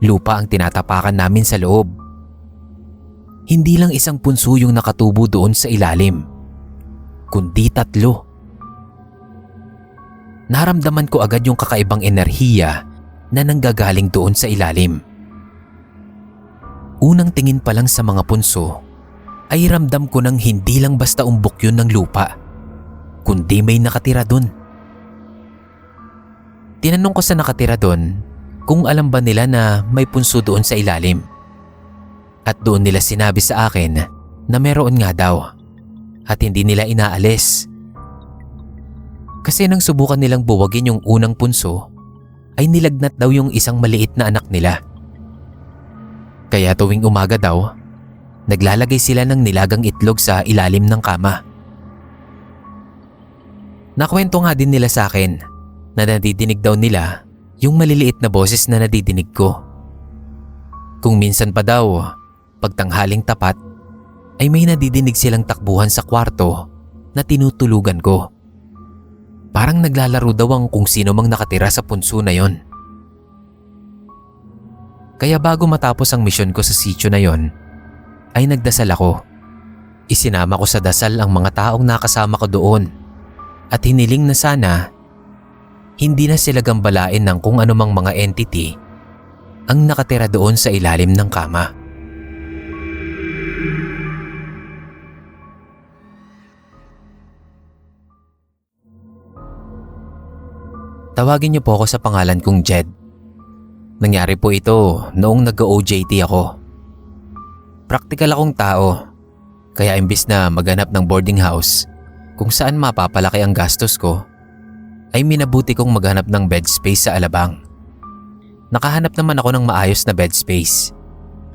Lupa ang tinatapakan namin sa loob. Hindi lang isang punso yung nakatubo doon sa ilalim, kundi 3. Naramdaman ko agad yung kakaibang enerhiya na nanggagaling doon sa ilalim. Unang tingin pa lang sa mga punso ay ramdam ko nang hindi lang basta umbok yun ng lupa, kundi may nakatira doon. Tinanong ko sa nakatira doon kung alam ba nila na may punso doon sa ilalim. At doon nila sinabi sa akin na meron nga daw at hindi nila inaalis. Kasi nang subukan nilang buwagin yung unang punso, ay nilagnat daw yung isang maliit na anak nila. Kaya tuwing umaga daw, naglalagay sila ng nilagang itlog sa ilalim ng kama. Nakwento nga din nila sa akin na nadidinig daw nila yung maliliit na boses na nadidinig ko. Kung minsan pa daw, pagtanghaling tapat, ay may nadidinig silang takbuhan sa kwarto na tinutulugan ko. Parang naglalaro daw ang kung sino mang nakatira sa punso na yon. Kaya bago matapos ang misyon ko sa sitio na yon, ay nagdasal ako. Isinama ko sa dasal ang mga taong nakasama ko doon at hiniling na sana hindi na sila gambalain ng kung anumang mga entity ang nakatira doon sa ilalim ng kama. Tawagin niyo po ako sa pangalan kong Jed. Nangyari po ito noong nag-OJT ako. Praktikal akong tao, kaya imbis na maghanap ng boarding house kung saan mapapalaki ang gastos ko, ay minabuti kong maghanap ng bed space sa Alabang. Nakahanap naman ako ng maayos na bed space.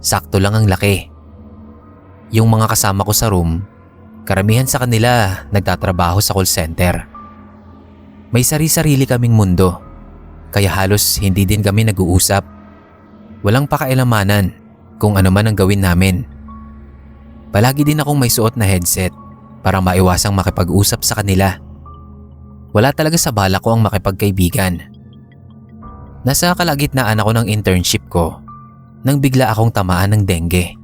Sakto lang ang laki. Yung mga kasama ko sa room, karamihan sa kanila nagtatrabaho sa call center. May sari-sarili kaming mundo, kaya halos hindi din kami nag-uusap. Walang pakialamanan kung ano man ang gawin namin. Palagi din akong may suot na headset para maiwasang makipag-usap sa kanila. Wala talaga sa balak ko ang makipagkaibigan. Nasa kalagitnaan ako ng internship ko nang bigla akong tamaan ng dengue.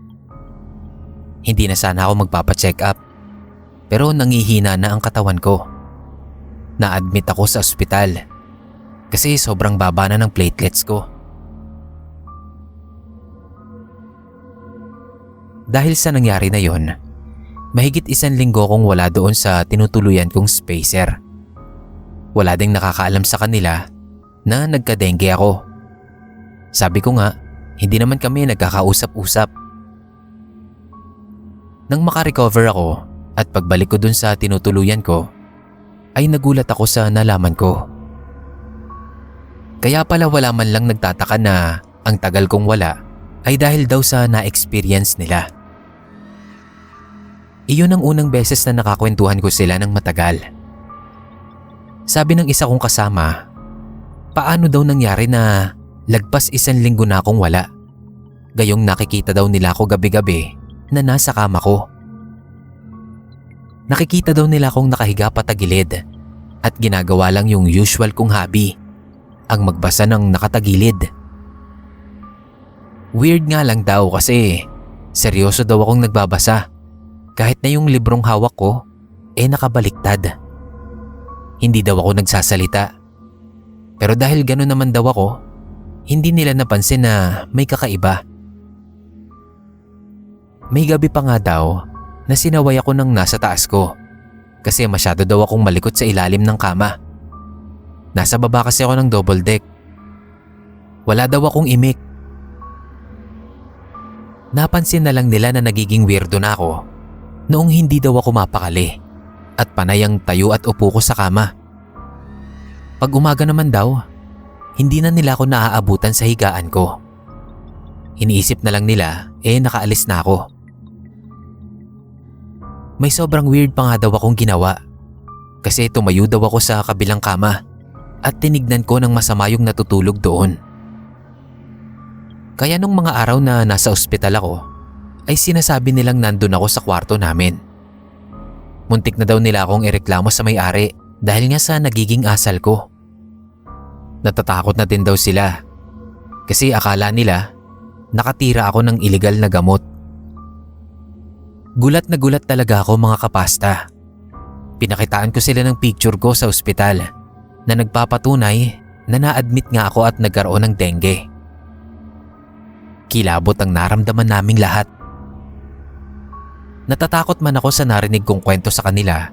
Hindi na sana ako magpapacheck up, pero nangihina na ang katawan ko. Na-admit ako sa ospital kasi sobrang baba na ng platelets ko. Dahil sa nangyari na yon, mahigit 1 linggo kong wala doon sa tinutuluyan kong spacer. Wala ding nakakaalam sa kanila na nagka-dengue ako. Sabi ko nga, hindi naman kami nagkakausap-usap. Nang makarecover ako at pagbalik ko dun sa tinutuluyan ko, ay nagulat ako sa nalaman ko. Kaya pala wala man lang nagtataka na ang tagal kong wala ay dahil daw sa na-experience nila. Iyon ang unang beses na nakakwentuhan ko sila ng matagal. Sabi ng isa kong kasama, paano daw nangyari na lagpas 1 linggo na akong wala. Gayong nakikita daw nila ako gabi-gabi na nasa kama ko. Nakikita daw nila akong nakahiga patagilid at ginagawa lang yung usual kong hobby, ang magbasa ng nakatagilid. Weird nga lang daw kasi seryoso daw akong nagbabasa kahit na yung librong hawak ko nakabaliktad. Hindi daw ako nagsasalita. Pero dahil gano'n naman daw ako, hindi nila napansin na may kakaiba. May gabi pa nga daw na sinaway ako ng nasa taas ko kasi masyado daw akong malikot sa ilalim ng kama. Nasa baba kasi ako ng double deck. Wala daw akong imik. Napansin na lang nila na nagiging weirdo na ako noong hindi daw ako mapakali at panay ang tayo at upo ko sa kama. Pag umaga naman daw, hindi na nila ako naaabutan sa higaan ko. Iniisip na lang nila nakaalis na ako. May sobrang weird pa nga daw akong ginawa kasi tumayo daw ako sa kabilang kama at tinignan ko ng masama yung natutulog doon. Kaya nung mga araw na nasa ospital ako, ay sinasabi nilang nandun ako sa kwarto namin. Muntik na daw nila akong ireklamo sa may-ari dahil nga sa nagiging asal ko. Natatakot na din daw sila kasi akala nila nakatira ako ng illegal na gamot. Gulat na gulat talaga ako mga kapasta. Pinakitaan ko sila ng picture ko sa ospital na nagpapatunay na na-admit nga ako at nagkaroon ng dengue. Kilabot ang naramdaman naming lahat. Natatakot man ako sa narinig kong kwento sa kanila,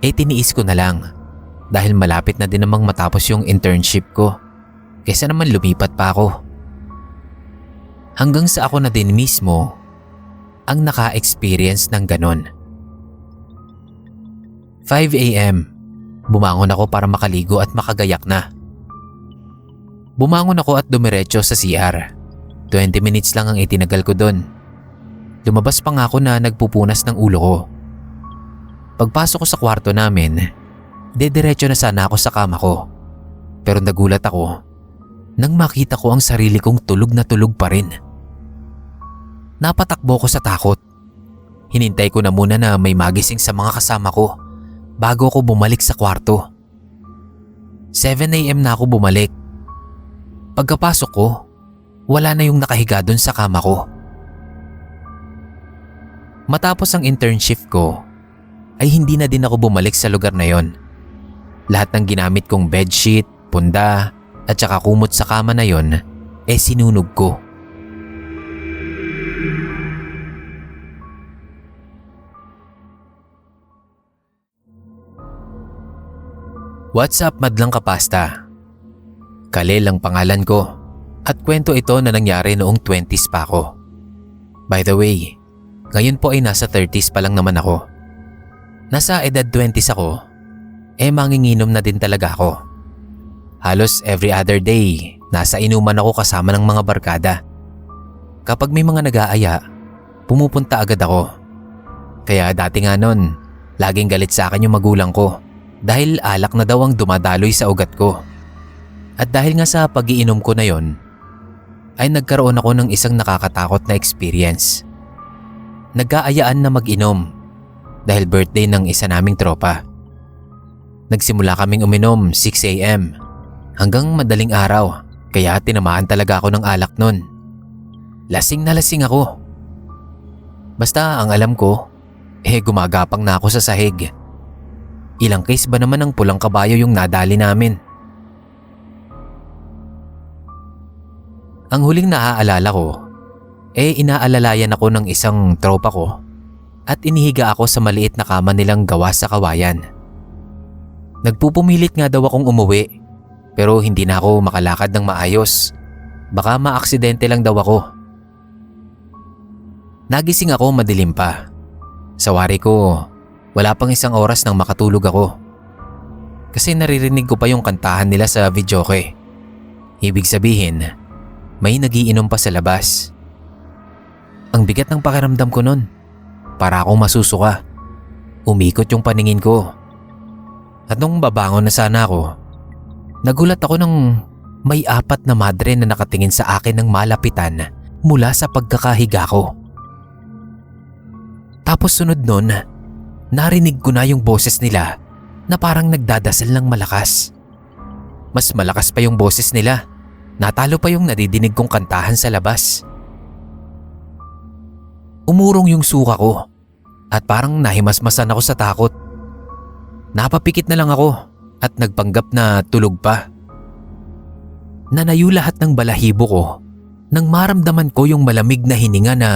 tiniis ko na lang dahil malapit na din namang matapos yung internship ko kaysa naman lumipat pa ako. Hanggang sa ako na din mismo ang naka-experience ng ganon. 5 a.m. Bumangon ako para makaligo at makagayak na. Bumangon ako at dumiretso sa CR. 20 minutes lang ang itinagal ko doon. Lumabas pa nga ako na nagpupunas ng ulo ko. Pagpasok ko sa kwarto namin, dediretso na sana ako sa kama ko. Pero nagulat ako nang makita ko ang sarili kong tulog na tulog pa rin. Napatakbo ko sa takot. Hinintay ko na muna na may magising sa mga kasama ko bago ako bumalik sa kwarto. 7 a.m. na ako bumalik. Pagkapasok ko, wala na yung nakahiga dun sa kama ko. Matapos ang internship ko, ay hindi na din ako bumalik sa lugar na yon. Lahat ng ginamit kong bedsheet, punda at saka kumot sa kama na yon sinunog ko. What's up madlang kapasta? Kalel ang pangalan ko at kwento ito na nangyari noong 20s pa ako. By the way, ngayon po ay nasa 30s pa lang naman ako. Nasa edad 20s ako, manginginom na din talaga ako. Halos every other day, nasa inuman ako kasama ng mga barkada. Kapag may mga nag-aaya, pumupunta agad ako. Kaya dati nga nun, laging galit sa akin yung magulang ko dahil alak na daw ang dumadaloy sa ugat ko. At dahil nga sa pag-iinom ko na yon, ay nagkaroon ako ng isang nakakatakot na experience. Nag-aayaan na mag-inom dahil birthday ng isa naming tropa. Nagsimula kaming uminom 6 AM hanggang madaling araw, kaya tinamaan talaga ako ng alak nun. Lasing na lasing ako. Basta ang alam ko, gumagapang na ako sa sahig. Ilang case ba naman ng pulang kabayo yung nadali namin? Ang huling naaalala ko, inaalalayan ako ng isang tropa ko at inihiga ako sa maliit na kama nilang gawa sa kawayan. Nagpupumilit nga daw akong umuwi pero hindi na ako makalakad ng maayos. Baka maaksidente lang daw ako. Nagising ako madilim pa. Sa wari ko, wala pang isang oras nang makatulog ako. Kasi naririnig ko pa yung kantahan nila sa videoke. Ibig sabihin, may nagiinom pa sa labas. Ang bigat ng pakiramdam ko nun. Para akong masusuka. Umikot yung paningin ko. At nung babangon na sana ako, nagulat ako nang may 4 na madre na nakatingin sa akin ng malapitan mula sa pagkakahiga ko. Tapos sunod nun, narinig ko na yung boses nila na parang nagdadasal ng malakas. Mas malakas pa yung boses nila. Natalo pa yung nadidinig kong kantahan sa labas. Umurong yung suka ko at parang nahimasmasan ako sa takot. Napapikit na lang ako at nagpanggap na tulog pa. Nanayo lahat ng balahibo ko nang maramdaman ko yung malamig na hininga na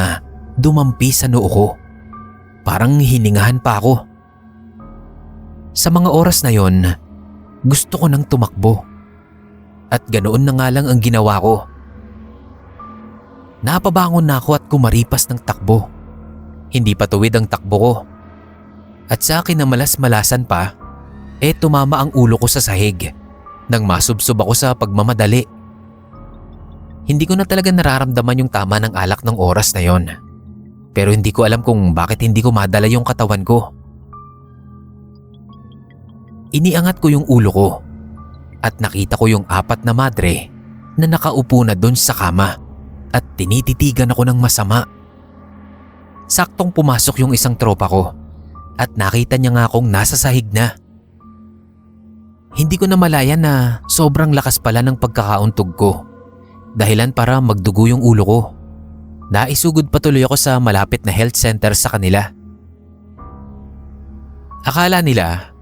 dumampi sa noo ko. Parang hiningahan pa ako. Sa mga oras na yon, gusto ko nang tumakbo. At ganoon na nga lang ang ginawa ko. Napabangon na ako at kumaripas ng takbo. Hindi pa tuwid ang takbo ko. At sa akin na malas-malasan pa, tumama ang ulo ko sa sahig nang masubsob ako sa pagmamadali. Hindi ko na talaga nararamdaman yung tama ng alak ng oras na yon. Pero hindi ko alam kung bakit hindi ko madala yung katawan ko. Iniangat ko yung ulo ko at nakita ko yung 4 na madre na nakaupo na doon sa kama at tinititigan ako ng masama. Saktong pumasok yung isang tropa ko at nakita niya nga akong nasa sahig na. Hindi ko na malaya na sobrang lakas pala ng pagkakauntog ko, dahilan para magdugo yung ulo ko. Naisugod patuloy ako sa malapit na health center sa kanila. Akala nila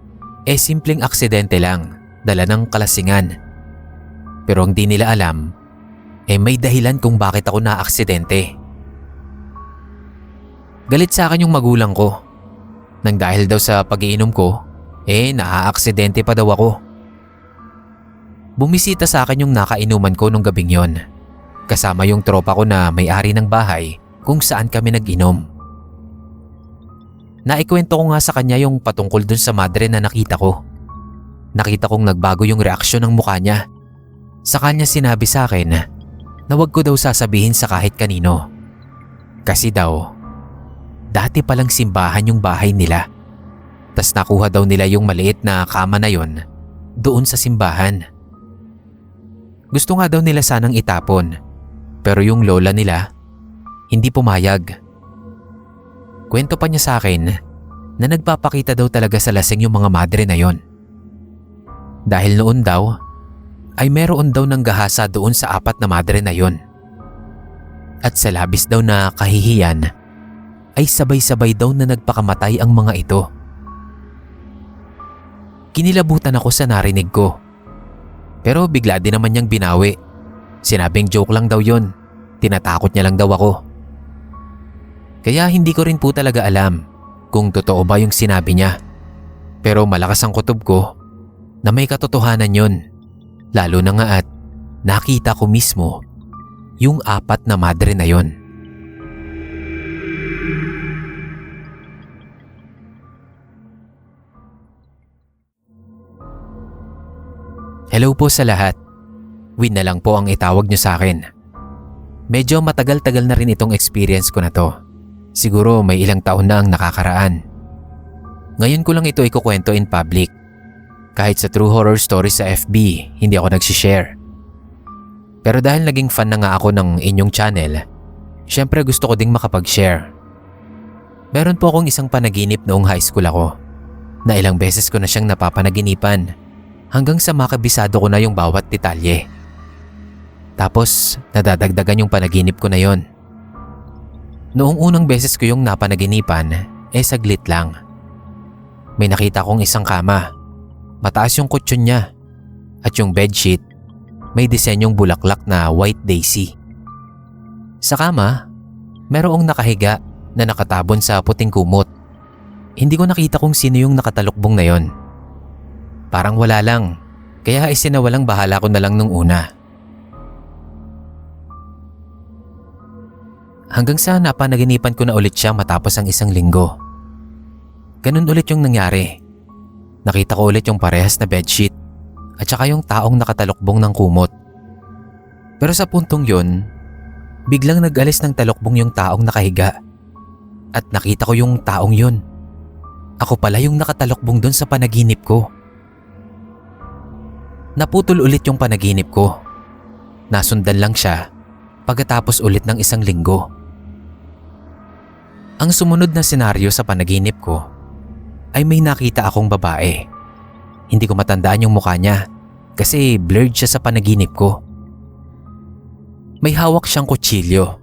simpleng aksidente lang, dala ng kalasingan. Pero ang di nila alam, may dahilan kung bakit ako na-aksidente. Galit sa akin yung magulang ko. Nang dahil daw sa pag-iinom ko, naa-aksidente pa daw ako. Bumisita sa akin yung nakainuman ko nung gabing yon. Kasama yung tropa ko na may-ari ng bahay kung saan kami nag-inom. Naikwento ko nga sa kanya yung patungkol dun sa madre na nakita ko. Nakita kong nagbago yung reaksyon ng mukha niya. Saka niya sinabi sa akin na wag ko daw sasabihin sa kahit kanino. Kasi daw, dati palang simbahan yung bahay nila. Tas nakuha daw nila yung maliit na kama na yon doon sa simbahan. Gusto nga daw nila sanang itapon, pero yung lola nila hindi pumayag. Kwento pa niya sa akin na nagpapakita daw talaga sa lasing yung mga madre na yon. Dahil noon daw ay meron daw ng gahasa doon sa 4 na madre na yon. At sa labis daw na kahihiyan ay sabay-sabay daw na nagpakamatay ang mga ito. Kinilabutan ako sa narinig ko. Pero bigla din naman niyang binawi. Sinabing joke lang daw yon. Tinatakot niya lang daw ako. Kaya hindi ko rin po talaga alam kung totoo ba yung sinabi niya. Pero malakas ang kutob ko na may katotohanan yon. Lalo na nga at nakita ko mismo yung 4 na madre na yon. Hello po sa lahat. Win na lang po ang itawag niyo sa akin. Medyo matagal-tagal na rin itong experience ko na to. Siguro may ilang taon na ang nakakaraan. Ngayon ko lang ito ikukwento in public. Kahit sa True Horror Stories sa FB, hindi ako nagsishare. Pero dahil naging fan na nga ako ng inyong channel, syempre gusto ko ding makapag-share. Meron po akong isang panaginip noong high school ako, na ilang beses ko na siyang napapanaginipan hanggang sa makabisado ko na yung bawat detalye. Tapos nadadagdagan yung panaginip ko na yon. Noong unang beses ko yung napanaginipan, saglit lang. May nakita kong isang kama. Mataas yung kutsyon niya. At yung bedsheet, may disenyong bulaklak na white daisy. Sa kama, merong nakahiga na nakatabon sa puting kumot. Hindi ko nakita kung sino yung nakatalukbong na yon. Parang wala lang, kaya isinawalang bahala ko na lang nung una. Hanggang sa napanaginipan ko na ulit siya matapos ang 1 linggo. Ganun ulit yung nangyari. Nakita ko ulit yung parehas na bedsheet at saka yung taong nakatalukbong ng kumot. Pero sa puntong yun, biglang nag-alis ng talukbong yung taong nakahiga. At nakita ko yung taong yun. Ako pala yung nakatalukbong dun sa panaginip ko. Naputol ulit yung panaginip ko. Nasundan lang siya pagkatapos ulit ng 1 linggo. Ang sumunod na senaryo sa panaginip ko ay may nakita akong babae. Hindi ko matandaan yung mukha niya kasi blurred siya sa panaginip ko. May hawak siyang kutsilyo.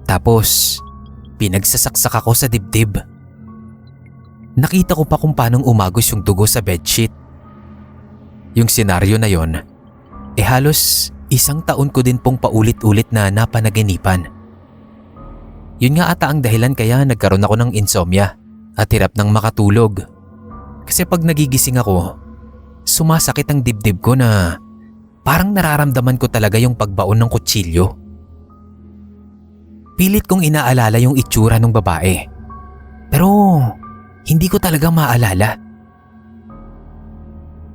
Tapos pinagsasaksak ako sa dibdib. Nakita ko pa kung paanong umagos yung dugo sa bedsheet. Yung senaryo na yon, halos 1 taon ko din pong paulit-ulit na napanaginipan. Yun nga ata ang dahilan kaya nagkaroon ako ng insomnia at hirap ng makatulog. Kasi pag nagigising ako, sumasakit ang dibdib ko na parang nararamdaman ko talaga yung pagbaon ng kutsilyo. Pilit kong inaalala yung itsura ng babae. Pero hindi ko talaga maalala.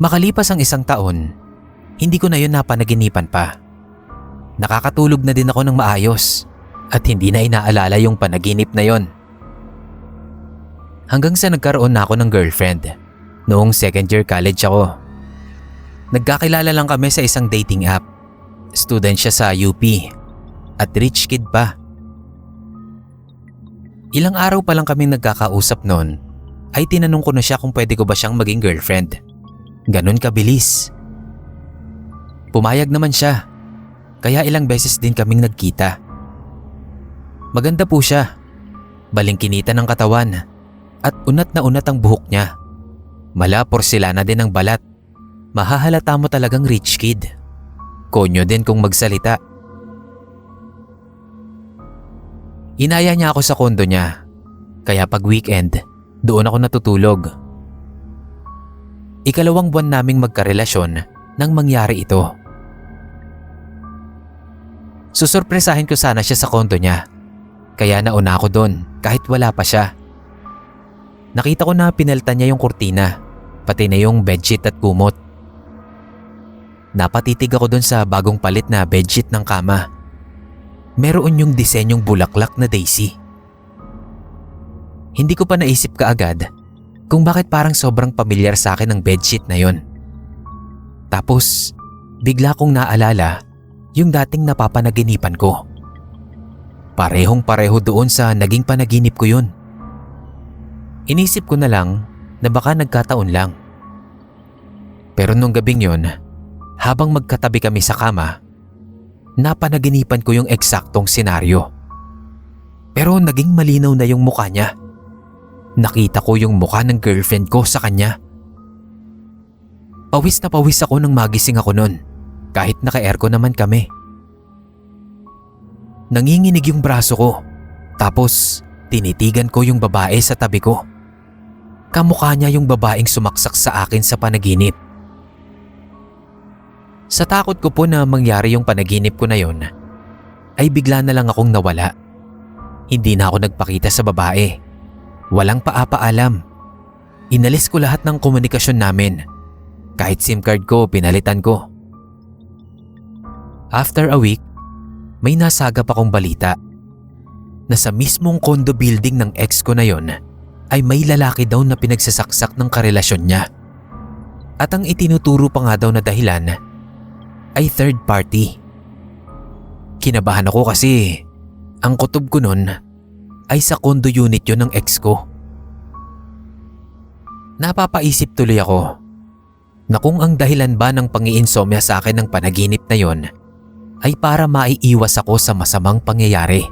Makalipas ang 1 taon, hindi ko na yun napanaginipan pa. Nakakatulog na din ako ng maayos at hindi na inaalala yung panaginip na yon. Hanggang sa nagkaroon na ako ng girlfriend noong 2nd year college ako. Nagkakilala lang kami sa isang dating app. Student siya sa UP at rich kid pa. Ilang araw pa lang kami nagkakausap noon ay tinanong ko na siya kung pwede ko ba siyang maging girlfriend. Ganon kabilis. Pumayag naman siya, kaya ilang beses din kaming nagkita. Maganda po siya, balingkinita ng katawan at unat na unat ang buhok niya. Mala porselana din ang balat. Mahahalata mo talagang rich kid. Konyo din kung magsalita. Inaya niya ako sa kondo niya, kaya pag weekend, doon ako natutulog. 2 buwan naming magkarelasyon nang mangyari ito. Susurpresahin ko sana siya sa kondo niya, kaya nauna ako doon kahit wala pa siya. Nakita ko na pinalitan niya yung kurtina, pati na yung bedsheet at kumot. Napatitig ako doon sa bagong palit na bedsheet ng kama. Meron yung disenyong bulaklak na daisy. Hindi ko pa naisip kaagad kung bakit parang sobrang pamilyar sa akin ang bedsheet na yon. Tapos bigla kong naalala yung dating napapanaginipan ko. Parehong-pareho doon sa naging panaginip ko yun. Inisip ko na lang na baka nagkataon lang. Pero nung gabing yun, habang magkatabi kami sa kama, napanaginipan ko yung eksaktong senaryo. Pero naging malinaw na yung mukha niya. Nakita ko yung mukha ng girlfriend ko sa kanya. Pawis na pawis ako nang magising ako nun, kahit naka-aircon naman kami. Nanginginig yung braso ko, tapos tinitigan ko yung babae sa tabi ko. Kamukha niya yung babaeng sumaksak sa akin sa panaginip. Sa takot ko po na mangyari yung panaginip ko na yon, ay bigla na lang akong nawala. Hindi na ako nagpakita sa babae. Walang paapaalam. Inalis ko lahat ng komunikasyon namin. Kahit SIM card ko, pinalitan ko. After a week, may nasagap akong balita na sa mismong condo building ng ex ko na yon ay may lalaki daw na pinagsasaksak ng karelasyon niya. At ang itinuturo pa nga daw na dahilan ay third party. Kinabahan ako kasi ang kutob ko nun ay sa condo unit yon ng ex ko. Napapaisip tuloy ako na kung ang dahilan ba ng pangiinsomnia sa akin ng panaginip na yon ay para maiiwas ako sa masamang pangyayari.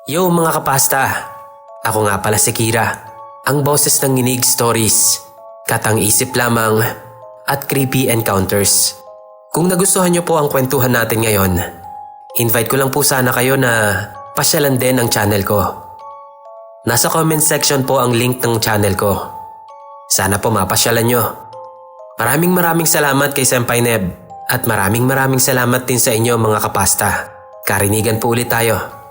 Yo mga kapasta! Ako nga pala si Kira, ang boses ng Nginig Stories, katang isip lamang at creepy encounters. Kung nagustuhan niyo po ang kwentuhan natin ngayon, invite ko lang po sana kayo na pasyalan din ang channel ko. Nasa comment section po ang link ng channel ko. Sana po mapasyalan nyo. Maraming salamat kay Senpai Neb at maraming salamat din sa inyo mga kapasta. Karinigan po ulit tayo.